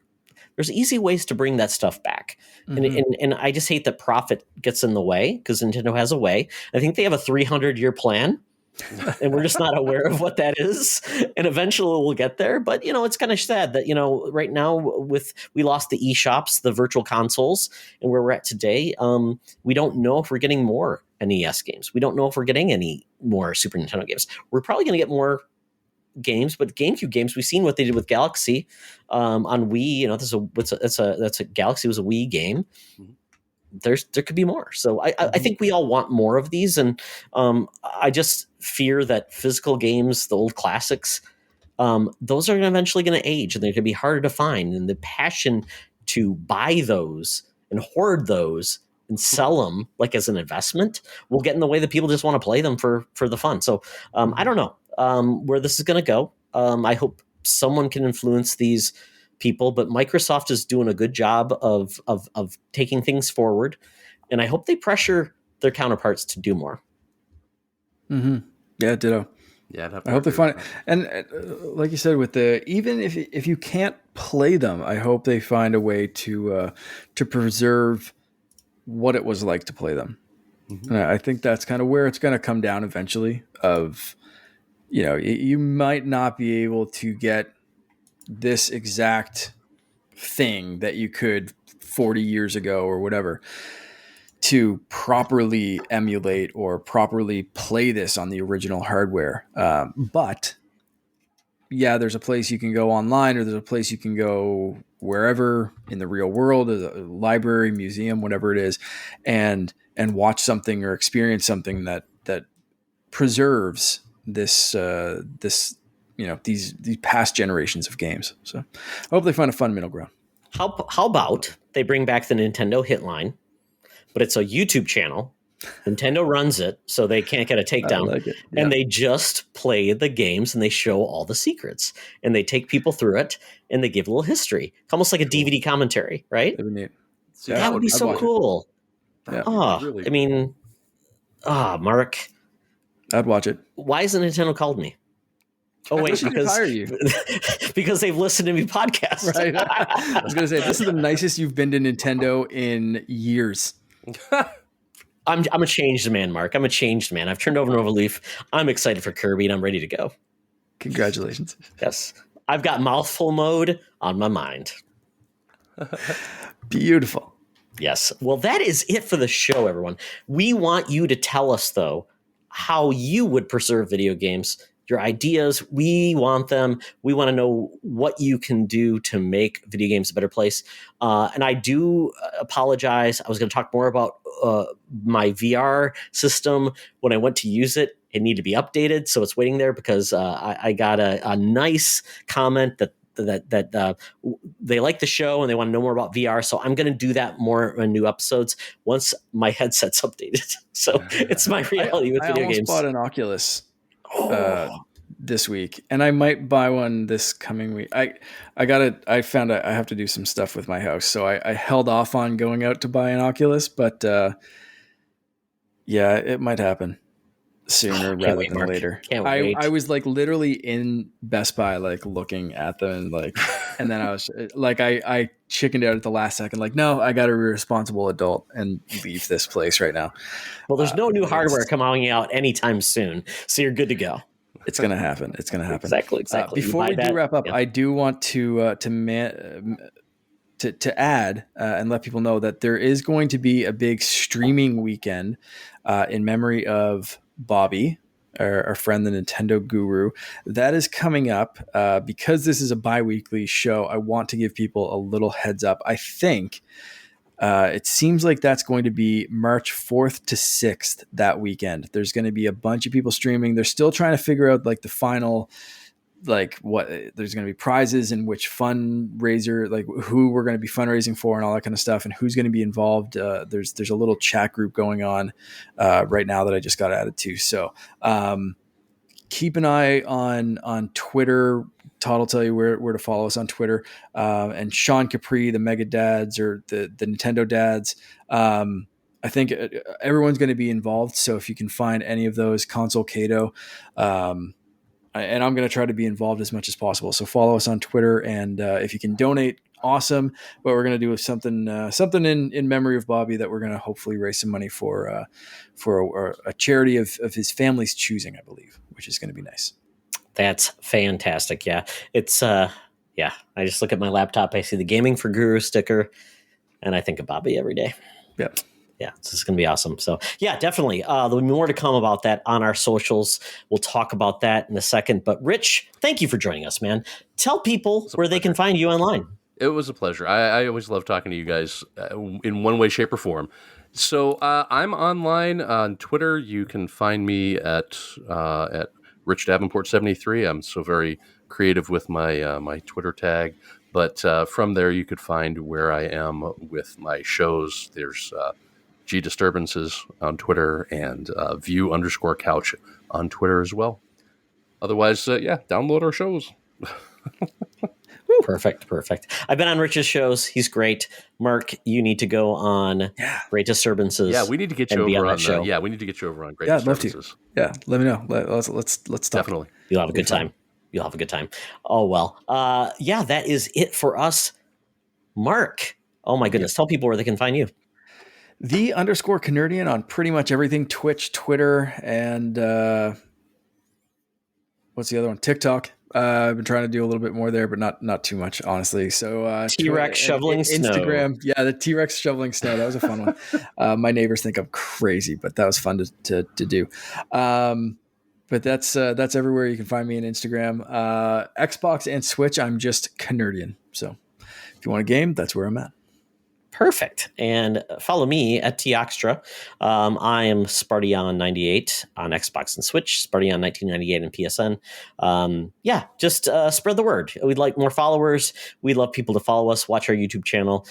there's easy ways to bring that stuff back. And I just hate that profit gets in the way, because Nintendo has a way. I think they have a 300-year plan, and we're just not aware of what that is. And eventually we'll get there. But, it's kind of sad that, right now we lost the eShops, the virtual consoles, and where we're at today, we don't know if we're getting more NES games. We don't know if we're getting any more Super Nintendo games. We're probably going to get more games, but GameCube games, we've seen what they did with Galaxy on Wii. That's a Galaxy was a Wii game. There could be more. So I think we all want more of these, and I just fear that physical games, the old classics, those are eventually going to age, and they're going to be harder to find. And the passion to buy those and hoard those and sell them like as an investment will get in the way that people just want to play them for the fun. So I don't know where this is going to go. I hope someone can influence these people, but Microsoft is doing a good job of taking things forward, and I hope they pressure their counterparts to do more. Mm-hmm. Yeah, ditto. Yeah, I'd have I to hope they agree find with it. And like you said, with the even if you can't play them, I hope they find a way to preserve what it was like to play them. that. And I think that's kind of where it's going to come down eventually. Of you might not be able to get this exact thing that you could 40 years ago or whatever to properly emulate or properly play this on the original hardware. But yeah, there's a place you can go online, or there's a place you can go wherever in the real world, a library, museum, whatever it is, and watch something or experience something that preserves this these past generations of games. So I hope they find a fun middle ground. How about they bring back the Nintendo Hitline, but it's a YouTube channel. Nintendo runs it, so they can't get a I takedown. like it. Yeah. And they just play the games and they show all the secrets. And they take people through it and they give a little history. Almost like a DVD commentary, right? That'd be neat. See, Yeah, That would be I'd so watch it. cool. Yeah. Oh, really I mean, Mark, I'd watch it. why hasn't Nintendo called me? Oh, They wait, should because hire you. because they've listened to me podcast. Right. I was gonna say this is the nicest you've been to Nintendo in years. I'm a changed man, Mark. I'm a changed man. I've turned over an overleaf. I'm excited for Kirby and I'm ready to go. Congratulations. Yes. I've got mouthful mode on my mind. Beautiful. Yes. Well, that is it for the show, everyone. We want you to tell us, though, how you would preserve video games, your ideas. We want them. We want to know what you can do to make video games a better place. And I do apologize. I was going to talk more about my VR system. When I went to use it, it needed to be updated. So it's waiting there because I got a nice comment that they like the show and they want to know more about VR. So I'm going to do that more in new episodes once my headset's updated. So it's my reality with video I almost games. bought an Oculus this week, and I might buy one this coming week. I found I have to do some stuff with my house, so I held off on going out to buy an Oculus, but yeah, it might happen sooner rather than Mark. later. Can't wait. I was like literally in Best Buy, like looking at them, and and then I was like, I chickened out at the last second, like, no, I got to be a responsible adult and leave this place right now. Well, there's no new hardware coming out anytime soon, so you're good to go. It's gonna happen. It's gonna happen. Exactly. Before we do wrap up, yeah. I do want to add and let people know that there is going to be a big streaming weekend in memory of Bobby, our friend, the Nintendo guru. That is coming up because this is a bi-weekly show. I want to give people a little heads up. I think it seems like that's going to be March 4th to 6th that weekend. There's going to be a bunch of people streaming. They're still trying to figure out like the final, like what there's going to be prizes and which fundraiser, like who we're going to be fundraising for and all that kind of stuff and who's going to be involved. There's a little chat group going on right now that I just got added to. So keep an eye on Twitter. Todd will tell you where to follow us on Twitter. And Sean Capri, the Mega Dads or the Nintendo Dads. I think everyone's going to be involved. So if you can find any of those, Console Cato, and I'm going to try to be involved as much as possible. So follow us on Twitter, and if you can donate, awesome. But we're going to do something in memory of Bobby that we're going to hopefully raise some money for a charity of his family's choosing, I believe, which is going to be nice. That's fantastic. Yeah, it's I just look at my laptop, I see the Gaming for Guru sticker, and I think of Bobby every day. Yep. Yeah, this is going to be awesome. So, yeah, definitely. There'll be more to come about that on our socials. We'll talk about that in a second. But, Rich, thank you for joining us, man. Tell people where they can find you online. It was a pleasure. I always love talking to you guys in one way, shape, or form. So I'm online on Twitter. You can find me at Rich Davenport 73. I'm so very creative with my my Twitter tag. But from there, you could find where I am with my shows. There's G Disturbances on Twitter and View_Couch on Twitter as well. Otherwise, download our shows. Perfect. I've been on Rich's shows. He's great. Mark, you need to go on Great Disturbances. Yeah, we need to get you over on that show. Yeah, we need to get you over on Great Disturbances. I'd love to. Yeah, let me know. Let's talk. Definitely. You'll have a good time. Oh, well. That is it for us. Mark, oh my goodness. Tell people where they can find you. _Canardian on pretty much everything. Twitch, Twitter, and what's the other one? TikTok. I've been trying to do a little bit more there, but not too much, honestly. So T-Rex shoveling snow. Instagram. Yeah, the T-Rex shoveling snow. That was a fun one. My neighbors think I'm crazy, but that was fun to do. But that's everywhere you can find me on Instagram. Xbox and Switch, I'm just Canardian. So if you want a game, that's where I'm at. Perfect. And follow me at Toxtra. I am Spartyon98 on Xbox and Switch, Spartyon1998 on PSN. Just spread the word. We'd like more followers. We'd love people to follow us, watch our YouTube channel,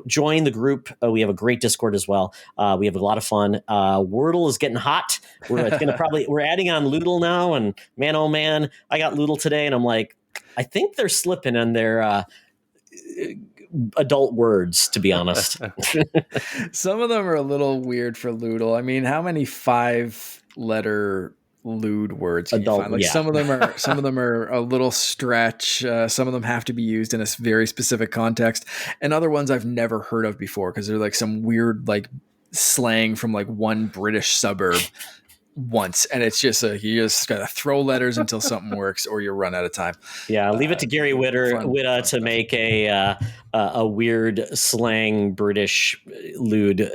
join the group. We have a great Discord as well. We have a lot of fun. Wordle is getting hot. We're adding on Loodle now. And man, oh man, I got Loodle today and I'm like, I think they're slipping on their adult words, to be honest. Some of them are a little weird for Loodle. I mean, how many 5-letter lewd words can you find? Like some of them are a little stretch. Some of them have to be used in a very specific context, and other ones I've never heard of before because they're like some weird like slang from like one British suburb once, and it's just you just gotta throw letters until something works or you run out of time. Leave it to Gary Whitta to make a weird slang British lewd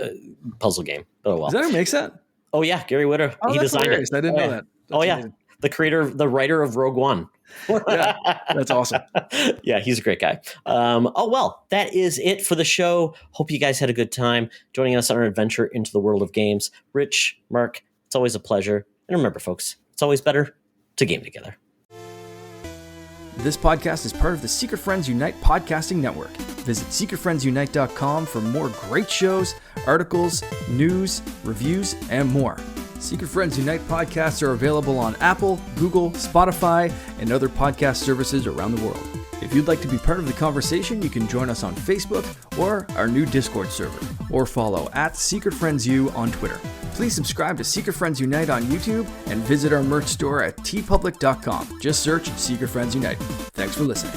puzzle game. Oh well. Is that who makes that? Oh yeah, Gary Whitta. He designed hilarious. it. I didn't know that. That's amazing. The writer of Rogue One. Yeah, that's awesome. Yeah, he's a great guy. That is it for the show. Hope you guys had a good time joining us on our adventure into the world of games. Rich, Mark, it's always a pleasure. And remember, folks, it's always better to game together. This podcast is part of the Secret Friends Unite podcasting network. Visit secretfriendsunite.com for more great shows, articles, news, reviews, and more. Secret Friends Unite podcasts are available on Apple, Google, Spotify, and other podcast services around the world. If you'd like to be part of the conversation, you can join us on Facebook or our new Discord server, or follow @SecretFriendsU on Twitter. Please subscribe to Secret Friends Unite on YouTube and visit our merch store at tpublic.com. Just search Secret Friends Unite. Thanks for listening.